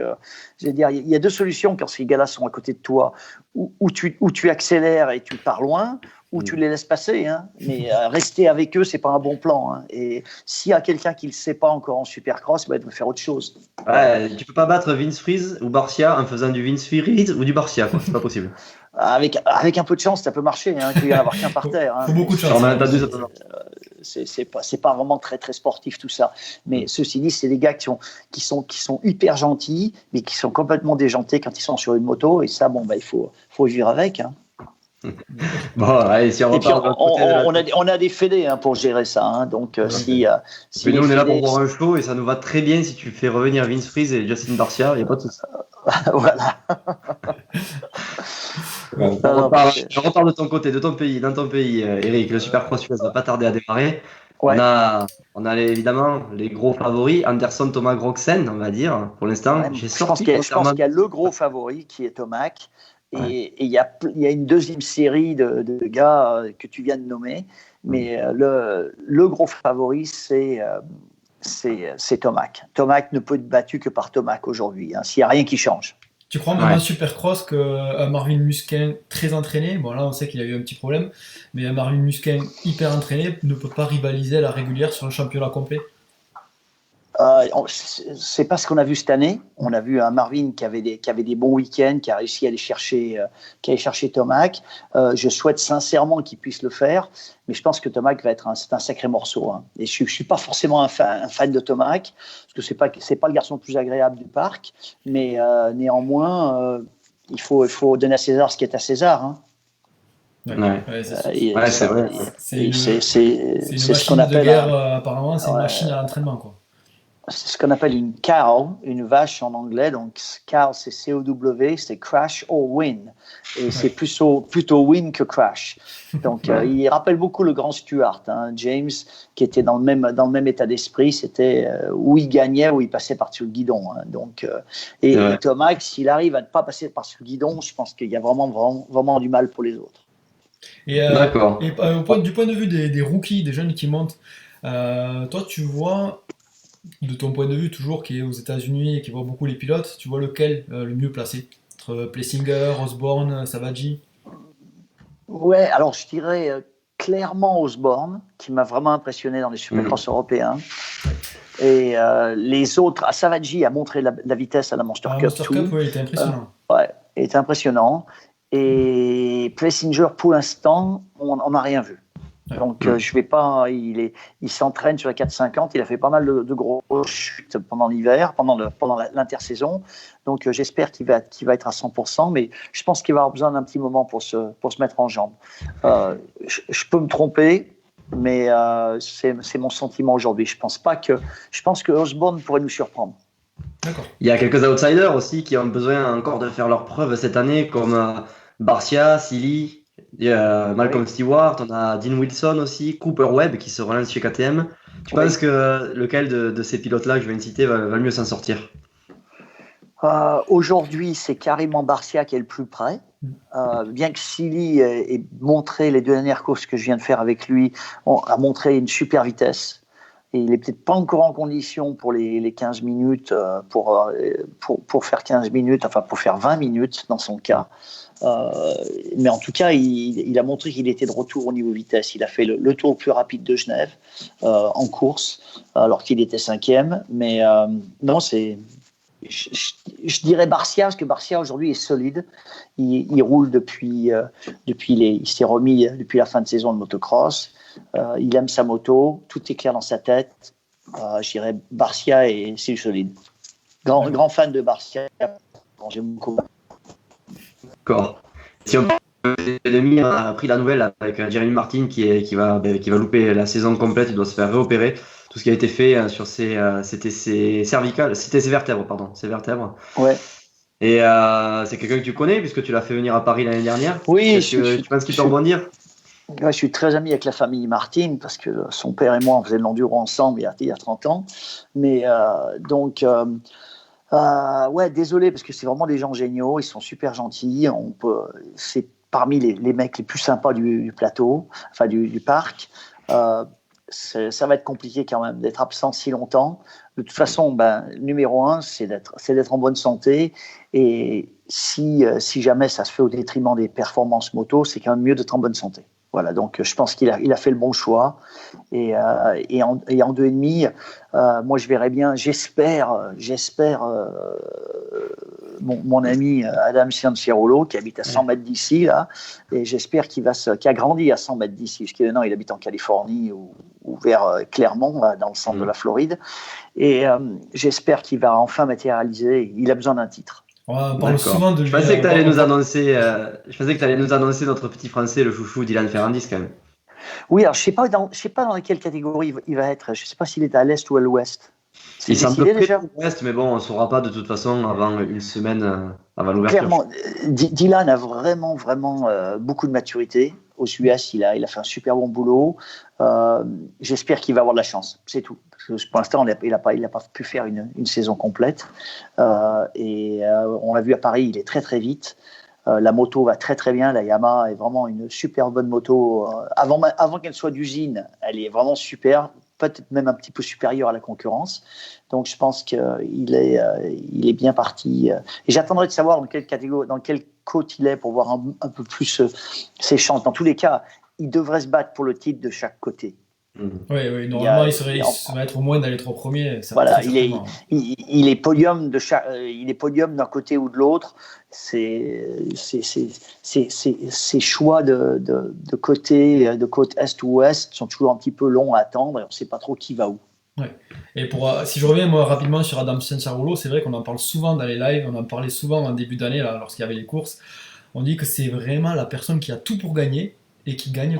Speaker 3: je veux dire, il y a deux solutions quand ces gars-là sont à côté de toi, où tu accélères et tu pars loin, ou tu les laisses passer. Hein, mais rester avec eux, c'est pas un bon plan. Hein, et s'il y a quelqu'un qui le sait pas encore en supercross, il doit faire autre chose.
Speaker 1: Ouais, tu peux pas battre Vince Freeze ou Barcia en faisant du Vince Freeze ou du Barcia, quoi. C'est pas possible.
Speaker 3: Avec un peu de chance, ça peut marcher. Hein, il y en avoir qu'un par terre. Hein,
Speaker 2: beaucoup de chance.
Speaker 3: C'est pas vraiment très très sportif tout ça. Mais ceci dit, c'est des gars qui sont hyper gentils, mais qui sont complètement déjantés quand ils sont sur une moto. Et ça, il faut vivre avec. Hein.
Speaker 1: Bon, allez, si on repart
Speaker 3: on a des fédés pour gérer ça. Hein, donc si
Speaker 1: mais nous on est là pour voir un show et ça nous va très bien si tu fais revenir Vince Freeze et Justin Barcia, il n'y a pas de souci.
Speaker 3: Voilà.
Speaker 1: Bon, je reparle de ton côté, de ton pays, dans ton pays, Eric. Le Supercross US va pas tarder à démarrer. Ouais. On a évidemment les gros favoris, Anderson, Tomac, Roczen, on va dire, pour l'instant.
Speaker 3: Ouais, je pense qu'il y a le gros favori qui est Tomac. Et il y a une deuxième série de gars que tu viens de nommer. Mais le gros favori, c'est Tomac. Tomac ne peut être battu que par Tomac aujourd'hui, hein, s'il n'y a rien qui change.
Speaker 2: Tu crois même en Supercross que Marvin Musquin, très entraîné, bon là on sait qu'il a eu un petit problème, mais Marvin Musquin hyper entraîné ne peut pas rivaliser à la régulière sur le championnat complet?
Speaker 3: C'est pas ce qu'on a vu cette année. On a vu un Marvin qui avait des bons week-ends, qui a réussi à aller chercher Tomac. Je souhaite sincèrement qu'il puisse le faire, mais je pense que Tomac va être un sacré morceau. Hein. Et je suis pas forcément un fan de Tomac, parce que c'est pas le garçon le plus agréable du parc, mais néanmoins, il faut donner à César ce qui est à César. Hein.
Speaker 2: C'est
Speaker 3: vrai.
Speaker 2: C'est une ce qu'on appelle de guerre, apparemment, c'est une machine à l'entraînement, quoi.
Speaker 3: C'est ce qu'on appelle une cow, une vache en anglais. Donc, cow, c'est C-O-W, c'est crash or win. Et c'est plutôt win que crash. Donc, il rappelle beaucoup le grand Stuart, hein, James, qui était dans le même état d'esprit. C'était où il gagnait, où il passait par-dessus le guidon. Hein. Donc, et Tomac, s'il arrive à ne pas passer par-dessus le guidon, je pense qu'il y a vraiment du mal pour les autres.
Speaker 2: Et du point de vue des rookies, des jeunes qui montent, toi, tu vois... De ton point de vue, toujours qui est aux États-Unis et qui voit beaucoup les pilotes, tu vois lequel le mieux placé entre Plessinger, Osborne, Savaggi?
Speaker 3: Ouais, alors je dirais clairement Osborne, qui m'a vraiment impressionné dans les Supercross européens. Et les autres, Savaggi a montré la vitesse à la Monster Cup.
Speaker 2: Monster Cup, oui, il était impressionnant.
Speaker 3: Il était impressionnant. Et Plessinger, pour l'instant, on n'a rien vu. Donc, je vais pas. Il s'entraîne sur la 450. Il a fait pas mal de grosses chutes pendant l'hiver, pendant l'intersaison. Donc, j'espère qu'il va être à 100%. Mais je pense qu'il va avoir besoin d'un petit moment pour se mettre en jambes. Je peux me tromper, mais c'est mon sentiment aujourd'hui. Je pense que Osborne pourrait nous surprendre.
Speaker 1: D'accord. Il y a quelques outsiders aussi qui ont besoin encore de faire leurs preuves cette année, comme Barcia, Silly. Il y a Malcolm Stewart, on a Dean Wilson aussi, Cooper Webb qui se relance chez KTM. Tu penses que lequel de ces pilotes-là que je viens de citer va mieux s'en sortir?
Speaker 3: Aujourd'hui, c'est carrément Barcia qui est le plus près. Bien que Silly ait montré les deux dernières courses que je viens de faire avec lui, a montré une super vitesse. Et il n'est peut-être pas encore en condition pour les 15 minutes, pour faire 15 minutes, enfin pour faire 20 minutes dans son cas. Mais en tout cas, il a montré qu'il était de retour au niveau vitesse. Il a fait le tour le plus rapide de Genève en course, alors qu'il était 5e. Mais non, je dirais Barcia, parce que Barcia aujourd'hui est solide. Il roule il s'est remis depuis la fin de saison de motocross. Il aime sa moto, tout est clair dans sa tête. Je dirais Barcia et c'est solide. Grand fan de Barcia dont j'ai beaucoup.
Speaker 1: D'accord. Si on demi a appris la nouvelle avec Jeremy Martin qui va louper la saison complète, il doit se faire réopérer. Tout ce qui a été fait sur c'était ses cervicales, c'était ses vertèbres, pardon, ses vertèbres.
Speaker 3: Ouais.
Speaker 1: Et c'est quelqu'un que tu connais puisque tu l'as fait venir à Paris l'année dernière.
Speaker 3: Oui,
Speaker 1: tu penses qu'il peut rebondir?
Speaker 3: Ouais, je suis très ami avec la famille Martin parce que son père et moi on faisait de l'enduro ensemble il y a 30 ans. Mais ouais, désolé parce que c'est vraiment des gens géniaux, ils sont super gentils. C'est parmi les mecs les plus sympas du plateau, enfin du parc. Ça va être compliqué quand même d'être absent si longtemps. De toute façon, numéro un, c'est d'être en bonne santé. Et si jamais ça se fait au détriment des performances moto, c'est quand même mieux d'être en bonne santé. Voilà, donc je pense qu'il a fait le bon choix. Et en 2,5, moi je verrais bien, j'espère mon ami Adam Cianciarulo qui habite à 100 mètres d'ici, là, et j'espère qui a grandi à 100 mètres d'ici, parce qu'il il habite en Californie ou vers Clermont, dans le centre de la Floride. Et j'espère qu'il va enfin matérialiser. Il a besoin d'un titre.
Speaker 2: On parle souvent de lui.
Speaker 1: Je pensais que tu allais nous annoncer, notre petit Français, le chouchou Dylan Ferrandis quand même.
Speaker 3: Oui, alors je sais pas dans quelle catégorie il va être. Je sais pas s'il est à l'est ou à l'ouest.
Speaker 1: Il s'est un peu près à l'ouest, mais bon, on ne saura pas de toute façon avant une semaine avant l'ouverture.
Speaker 3: Clairement, Dylan a vraiment beaucoup de maturité. Aux US, il a fait un super bon boulot. J'espère qu'il va avoir de la chance, c'est tout. Parce que pour l'instant, il n'a pas pu faire une saison complète. On l'a vu à Paris, il est très très vite. La moto va très très bien. La Yamaha est vraiment une super bonne moto. Avant qu'elle soit d'usine, elle est vraiment super. Peut-être même un petit peu supérieure à la concurrence. Donc je pense qu'il est bien parti. Et j'attendrai de savoir dans quelle catégorie, dans quelle côte il est pour voir un peu plus ses chances. Dans tous les cas, il devrait se battre pour le titre de chaque côté.
Speaker 2: Oui, normalement, il va être au moins dans les 3 premiers.
Speaker 3: Voilà, il est podium d'un côté ou de l'autre. Ses choix de côte est ou ouest sont toujours un petit peu longs à attendre et on ne sait pas trop qui va où.
Speaker 2: Ouais. Et si je reviens moi rapidement sur Adam Cianciarulo, c'est vrai qu'on en parle souvent dans les lives, on en parlait souvent en début d'année là, lorsqu'il y avait les courses. On dit que c'est vraiment la personne qui a tout pour gagner et qui gagne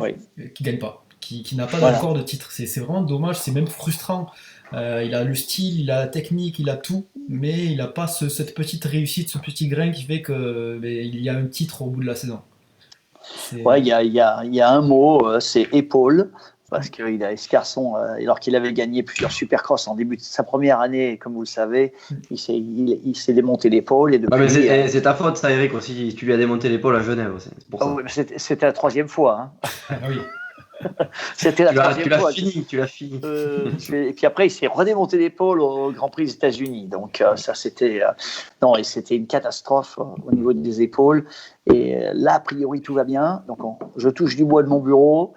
Speaker 2: pas. Qui n'a pas encore de titre. C'est vraiment dommage, c'est même frustrant. Il a le style, il a la technique, il a tout, mais il n'a pas cette petite réussite, ce petit grain qui fait qu'il y a un titre au bout de la saison.
Speaker 3: Ouais, il y a un mot, c'est épaule, parce qu'il a ce garçon, alors qu'il avait gagné plusieurs supercross en début de sa première année, comme vous le savez, il s'est démonté l'épaule. Et depuis,
Speaker 1: c'est ta faute, ça, Eric, aussi. Tu lui as démonté l'épaule à Genève. C'est pour ça.
Speaker 3: Oui, c'était la 3e fois. Hein.
Speaker 2: Ah oui.
Speaker 3: C'était la 3e fois.
Speaker 1: Tu l'as fini.
Speaker 3: Et puis après, il s'est redémonté l'épaule au Grand Prix des États-Unis. Donc ça, c'était c'était une catastrophe au niveau des épaules. Et là, a priori, tout va bien. Donc je touche du bois de mon bureau.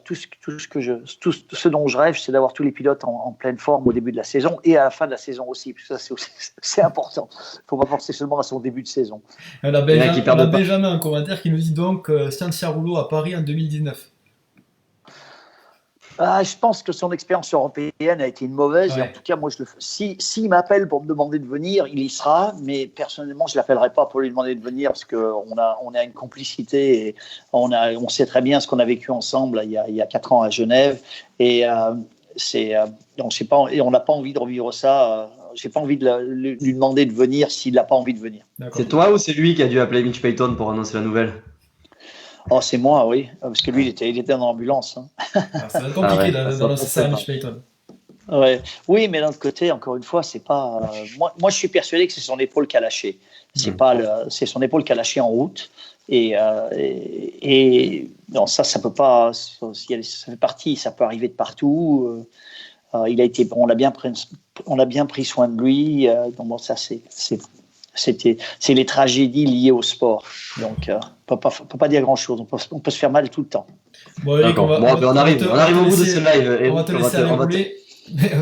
Speaker 3: Tout ce dont je rêve, c'est d'avoir tous les pilotes en pleine forme au début de la saison et à la fin de la saison aussi. Parce que ça, c'est important. Il ne faut pas penser seulement à son début de saison.
Speaker 2: On a Benjamin en commentaire qui nous dit donc Cianciarulo à Paris en 2019.
Speaker 3: Je pense que son expérience européenne a été une mauvaise.
Speaker 2: Ouais.
Speaker 3: Et en tout cas, moi, s'il m'appelle pour me demander de venir, il y sera. Mais personnellement, je ne l'appellerai pas pour lui demander de venir parce qu'on a une complicité et on sait très bien ce qu'on a vécu ensemble il y a 4 ans à Genève. Et on n'a pas envie de revivre ça. J'ai pas envie de lui demander de venir s'il n'a pas envie de venir.
Speaker 1: D'accord. C'est toi ou c'est lui qui a dû appeler Mitch Payton pour annoncer la nouvelle?
Speaker 3: Oh, c'est moi, oui, parce que lui, il était dans l'ambulance. Hein.
Speaker 2: Ça va être compliqué d'annoncer ça à Mitch Payton.
Speaker 3: Ouais. Oui, mais d'un autre côté, encore une fois, c'est pas. Moi, je suis persuadé que c'est son épaule qui a lâché. C'est son épaule qui a lâché en route. Et non, ça peut pas. Ça fait partie. Ça peut arriver de partout. On l'a bien pris soin de lui. Donc bon, ça c'est les tragédies liées au sport. Donc, on peut pas dire grand-chose. On peut se faire mal tout le temps.
Speaker 1: Bon, Eric, on arrive au bout de ce live.
Speaker 2: On va te laisser aller rouler.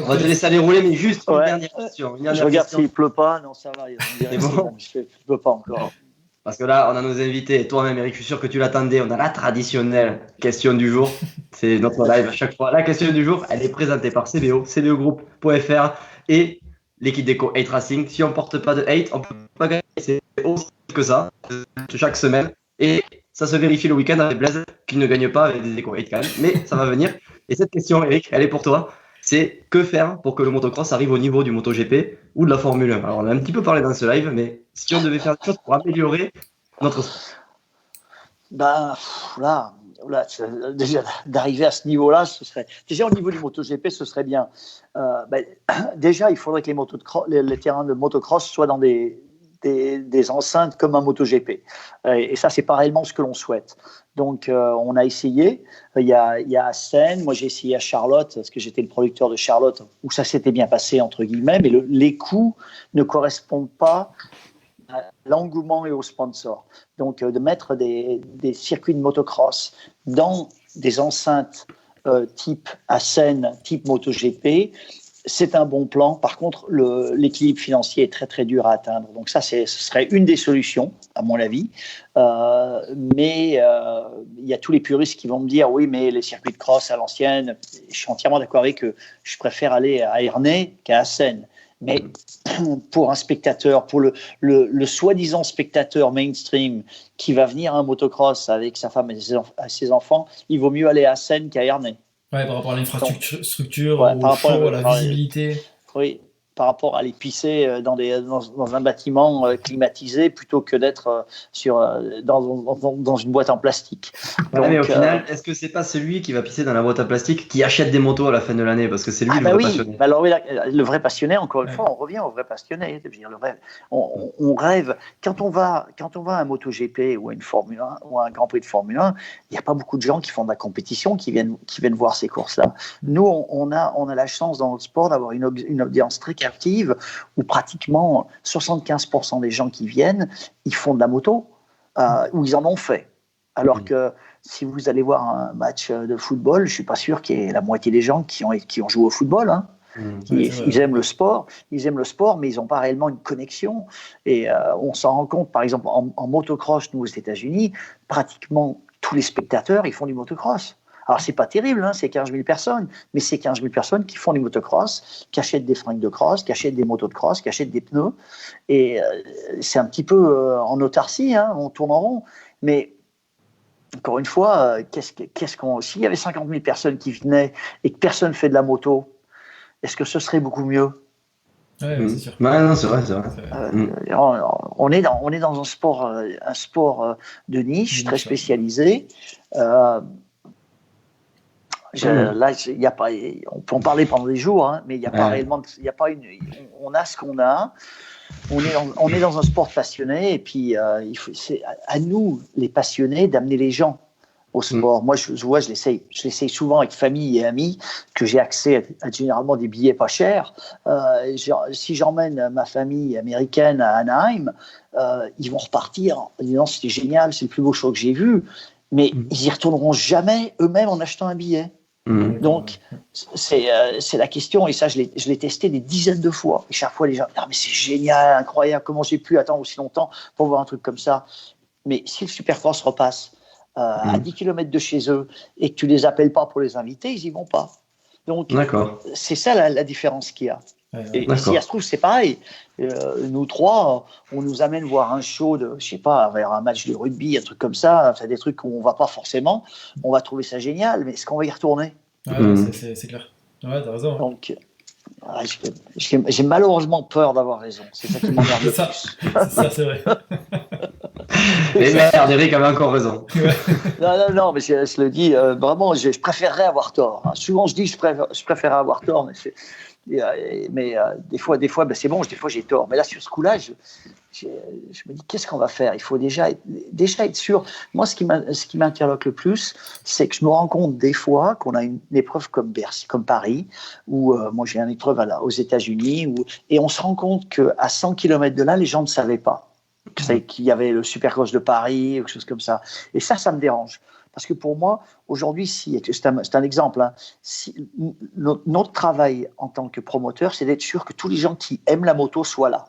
Speaker 1: On va te laisser aller rouler, mais juste une dernière question.
Speaker 3: Je regarde s'il pleut pas. Non, ça va. Il pleut pas encore.
Speaker 1: Parce que là, on a nos invités. Et toi-même, Eric, je suis sûr que tu l'attendais. On a la traditionnelle question du jour. C'est notre live à chaque fois. La question du jour, elle est présentée par CBO, cbogroup.fr et l'équipe d'Eco 8 Racing. Si on porte pas de 8, on peut pas gagner. C'est aussi que ça, chaque semaine. Et ça se vérifie le week-end avec Blaise, qui ne gagne pas avec des Eco 8 quand même. Mais ça va venir. Et cette question, Eric, elle est pour toi. C'est que faire pour que le motocross arrive au niveau du MotoGP ou de la Formule 1. Alors, on a un petit peu parlé dans ce live, mais si on devait faire des choses pour améliorer notre sport.
Speaker 3: Là, déjà d'arriver à ce niveau-là, ce serait déjà au niveau du MotoGP, ce serait bien. Déjà, il faudrait que les terrains de motocross soient dans des enceintes comme un MotoGP. Et ça, c'est pas réellement ce que l'on souhaite. Donc, on a essayé. Il y a Assen. Moi, j'ai essayé à Charlotte, parce que j'étais le producteur de Charlotte, où ça s'était bien passé, entre guillemets, mais les coûts ne correspondent pas à l'engouement et aux sponsors. Donc, de mettre des circuits de motocross dans des enceintes type Assen, type MotoGP, c'est un bon plan. Par contre, l'équilibre financier est très, très dur à atteindre. Donc ça, ce serait une des solutions, à mon avis. Mais il y a tous les puristes qui vont me dire, oui, mais les circuits de cross à l'ancienne, je suis entièrement d'accord avec eux. Je préfère aller à Ernée qu'à Assen. Mais pour un spectateur, pour le soi-disant spectateur mainstream qui va venir à un motocross avec sa femme et ses enfants, il vaut mieux aller à Assen qu'à Ernée.
Speaker 2: Ouais, par rapport à l'infrastructure,
Speaker 3: ouais,
Speaker 2: au show, à la visibilité.
Speaker 3: Oui, par rapport à les pisser dans un bâtiment climatisé plutôt que d'être dans une boîte en plastique.
Speaker 1: Donc, mais au final, est-ce que c'est pas celui qui va pisser dans la boîte à plastique qui achète des motos à la fin de l'année? Parce que c'est lui le vrai passionné.
Speaker 3: Alors, le vrai passionné, encore une fois, on revient au vrai passionné. On rêve. Quand on va à un MotoGP ou à une Formule 1 ou à un Grand Prix de Formule 1, il n'y a pas beaucoup de gens qui font de la compétition, qui viennent voir ces courses-là. Nous, on a la chance dans notre sport d'avoir une audience très captive où pratiquement 75% des gens qui viennent, ils font de la moto ou ils en ont fait. Alors que si vous allez voir un match de football, je ne suis pas sûr qu'il y ait la moitié des gens qui ont joué au football. Hein. Ils aiment le sport, mais ils n'ont pas réellement une connexion. Et on s'en rend compte, par exemple, en motocross, nous aux États-Unis, pratiquement tous les spectateurs, ils font du motocross. Alors, c'est pas terrible, hein, c'est 15 000 personnes, mais c'est 15 000 personnes qui font du motocross, qui achètent des fringues de cross, qui achètent des motos de cross, qui achètent des pneus. Et c'est un petit peu en autarcie, hein, on tourne en rond. Mais encore une fois, s'il y avait 50 000 personnes qui venaient et que personne ne fait de la moto, est-ce que ce serait beaucoup mieux?
Speaker 2: Ouais, c'est sûr.
Speaker 1: Non, c'est vrai.
Speaker 3: On est dans un sport de niche, très spécialisé. Là, y a pas, on peut en parler pendant des jours, hein, mais il n'y a pas réellement, on a ce qu'on a. On est dans un sport passionné, et puis c'est à nous, les passionnés, d'amener les gens au sport. Moi, je l'essaye souvent avec famille et amis, que j'ai accès à généralement des billets pas chers. Si j'emmène ma famille américaine à Anaheim, ils vont repartir en disant c'était génial, c'est le plus beau show que j'ai vu, mais ils y retourneront jamais eux-mêmes en achetant un billet. Donc, c'est la question, et ça, je l'ai testé des dizaines de fois. Et chaque fois, les gens, mais c'est génial, incroyable, comment j'ai pu attendre aussi longtemps pour voir un truc comme ça. Mais si le Supercross repasse à 10 km de chez eux et que tu les appelles pas pour les inviter, ils y vont pas. Donc, c'est ça la différence qu'il y a. Et si ça se trouve, c'est pareil. Nous trois, on nous amène voir un show je sais pas, vers un match de rugby, un truc comme ça, enfin, des trucs où on va pas forcément. On va trouver ça génial, mais est-ce qu'on va y retourner?
Speaker 2: C'est clair. Ouais, t'as raison.
Speaker 3: Donc, j'ai malheureusement peur d'avoir raison. C'est ça qui m'emmerde le plus.
Speaker 2: Ça, c'est vrai.
Speaker 1: Mais merde, Eric avait encore raison.
Speaker 3: Non, mais je le dis, vraiment, je préférerais avoir tort. Hein. Souvent, je dis je préférerais avoir tort, mais des fois c'est bon, des fois j'ai tort. Mais là, sur ce coup-là, je me dis, qu'est-ce qu'on va faire? Il faut déjà être sûr. Moi, ce qui m'interloque le plus, c'est que je me rends compte des fois qu'on a une épreuve comme Paris, ou moi j'ai une épreuve aux États-Unis, et on se rend compte qu'à 100 km de là, les gens ne savaient pas qu'il y avait le Supercross de Paris, ou quelque chose comme ça. Et ça me dérange. Parce que pour moi, aujourd'hui, c'est un exemple, hein, notre travail en tant que promoteur, c'est d'être sûr que tous les gens qui aiment la moto soient là.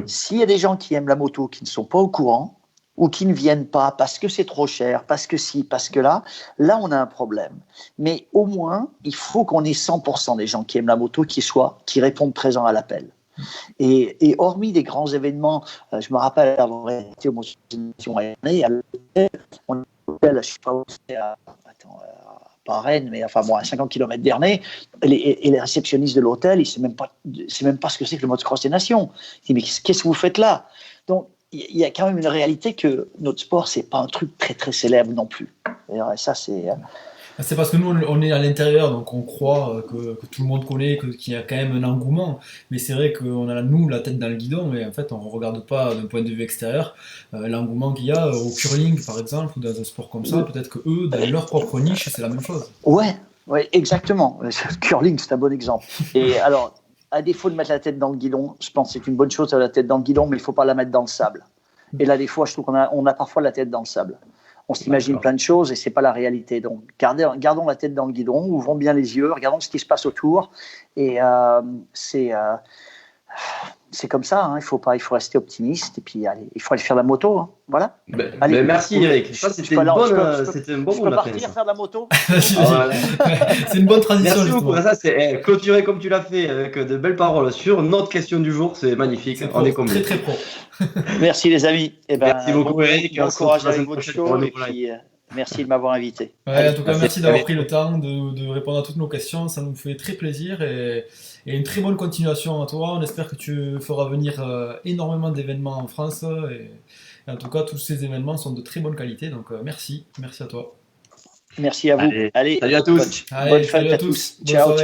Speaker 3: S'il y a des gens qui aiment la moto qui ne sont pas au courant ou qui ne viennent pas parce que c'est trop cher, parce que parce que là on a un problème. Mais au moins, il faut qu'on ait 100% des gens qui aiment la moto qui répondent présents à l'appel. Et hormis des grands événements, je me rappelle avoir été au Mont Saint-Michel à l'hôtel, on était, je sais pas où c'était, pas à Rennes, mais enfin bon, à 50 km d'Ernée, et les réceptionnistes de l'hôtel, ils ne savent même pas ce que c'est que le motocross des nations. Ils disent, mais qu'est-ce que vous faites là? Donc, il y a quand même une réalité que notre sport, c'est pas un truc très très célèbre non plus. Et ça,
Speaker 2: c'est parce que nous, on est à l'intérieur, donc on croit que tout le monde connaît, qu'il y a quand même un engouement. Mais c'est vrai qu'on a, nous, la tête dans le guidon, et en fait, on ne regarde pas d'un point de vue extérieur l'engouement qu'il y a au curling, par exemple, ou dans un sport comme ça. Peut-être que eux, dans leur propre niche, c'est la même chose.
Speaker 3: Ouais, exactement. Le curling, c'est un bon exemple. Et alors, à défaut de mettre la tête dans le guidon, je pense que c'est une bonne chose d'avoir la tête dans le guidon, mais il ne faut pas la mettre dans le sable. Et là, des fois, je trouve qu'on a parfois la tête dans le sable. On s'imagine plein de choses et c'est pas la réalité. Donc, gardons la tête dans le guidon, ouvrons bien les yeux, regardons ce qui se passe autour. Et c'est comme ça. Hein. Il faut rester optimiste et puis allez, il faut aller faire la moto. Hein. Voilà.
Speaker 1: Allez, merci Eric. C'était un bon
Speaker 3: Je peux partir faire de la moto.
Speaker 2: C'est une bonne transition.
Speaker 1: Merci beaucoup. Ça, c'est clôturé comme tu l'as fait avec de belles paroles sur notre question du jour. C'est magnifique. On est comblé.
Speaker 2: Très très pro.
Speaker 3: Merci les amis.
Speaker 1: Merci beaucoup Eric.
Speaker 3: Bon courage avec votre show et puis merci de m'avoir invité.
Speaker 2: Ouais, en tout cas, merci d'avoir pris le temps de répondre à toutes nos questions. Ça nous fait très plaisir et une très bonne continuation à toi. On espère que tu feras venir énormément d'événements en France et en tout cas, tous ces événements sont de très bonne qualité. Donc merci à toi.
Speaker 3: Merci à vous.
Speaker 1: Allez, salut à tous.
Speaker 3: Bonne fête à tous. Ciao.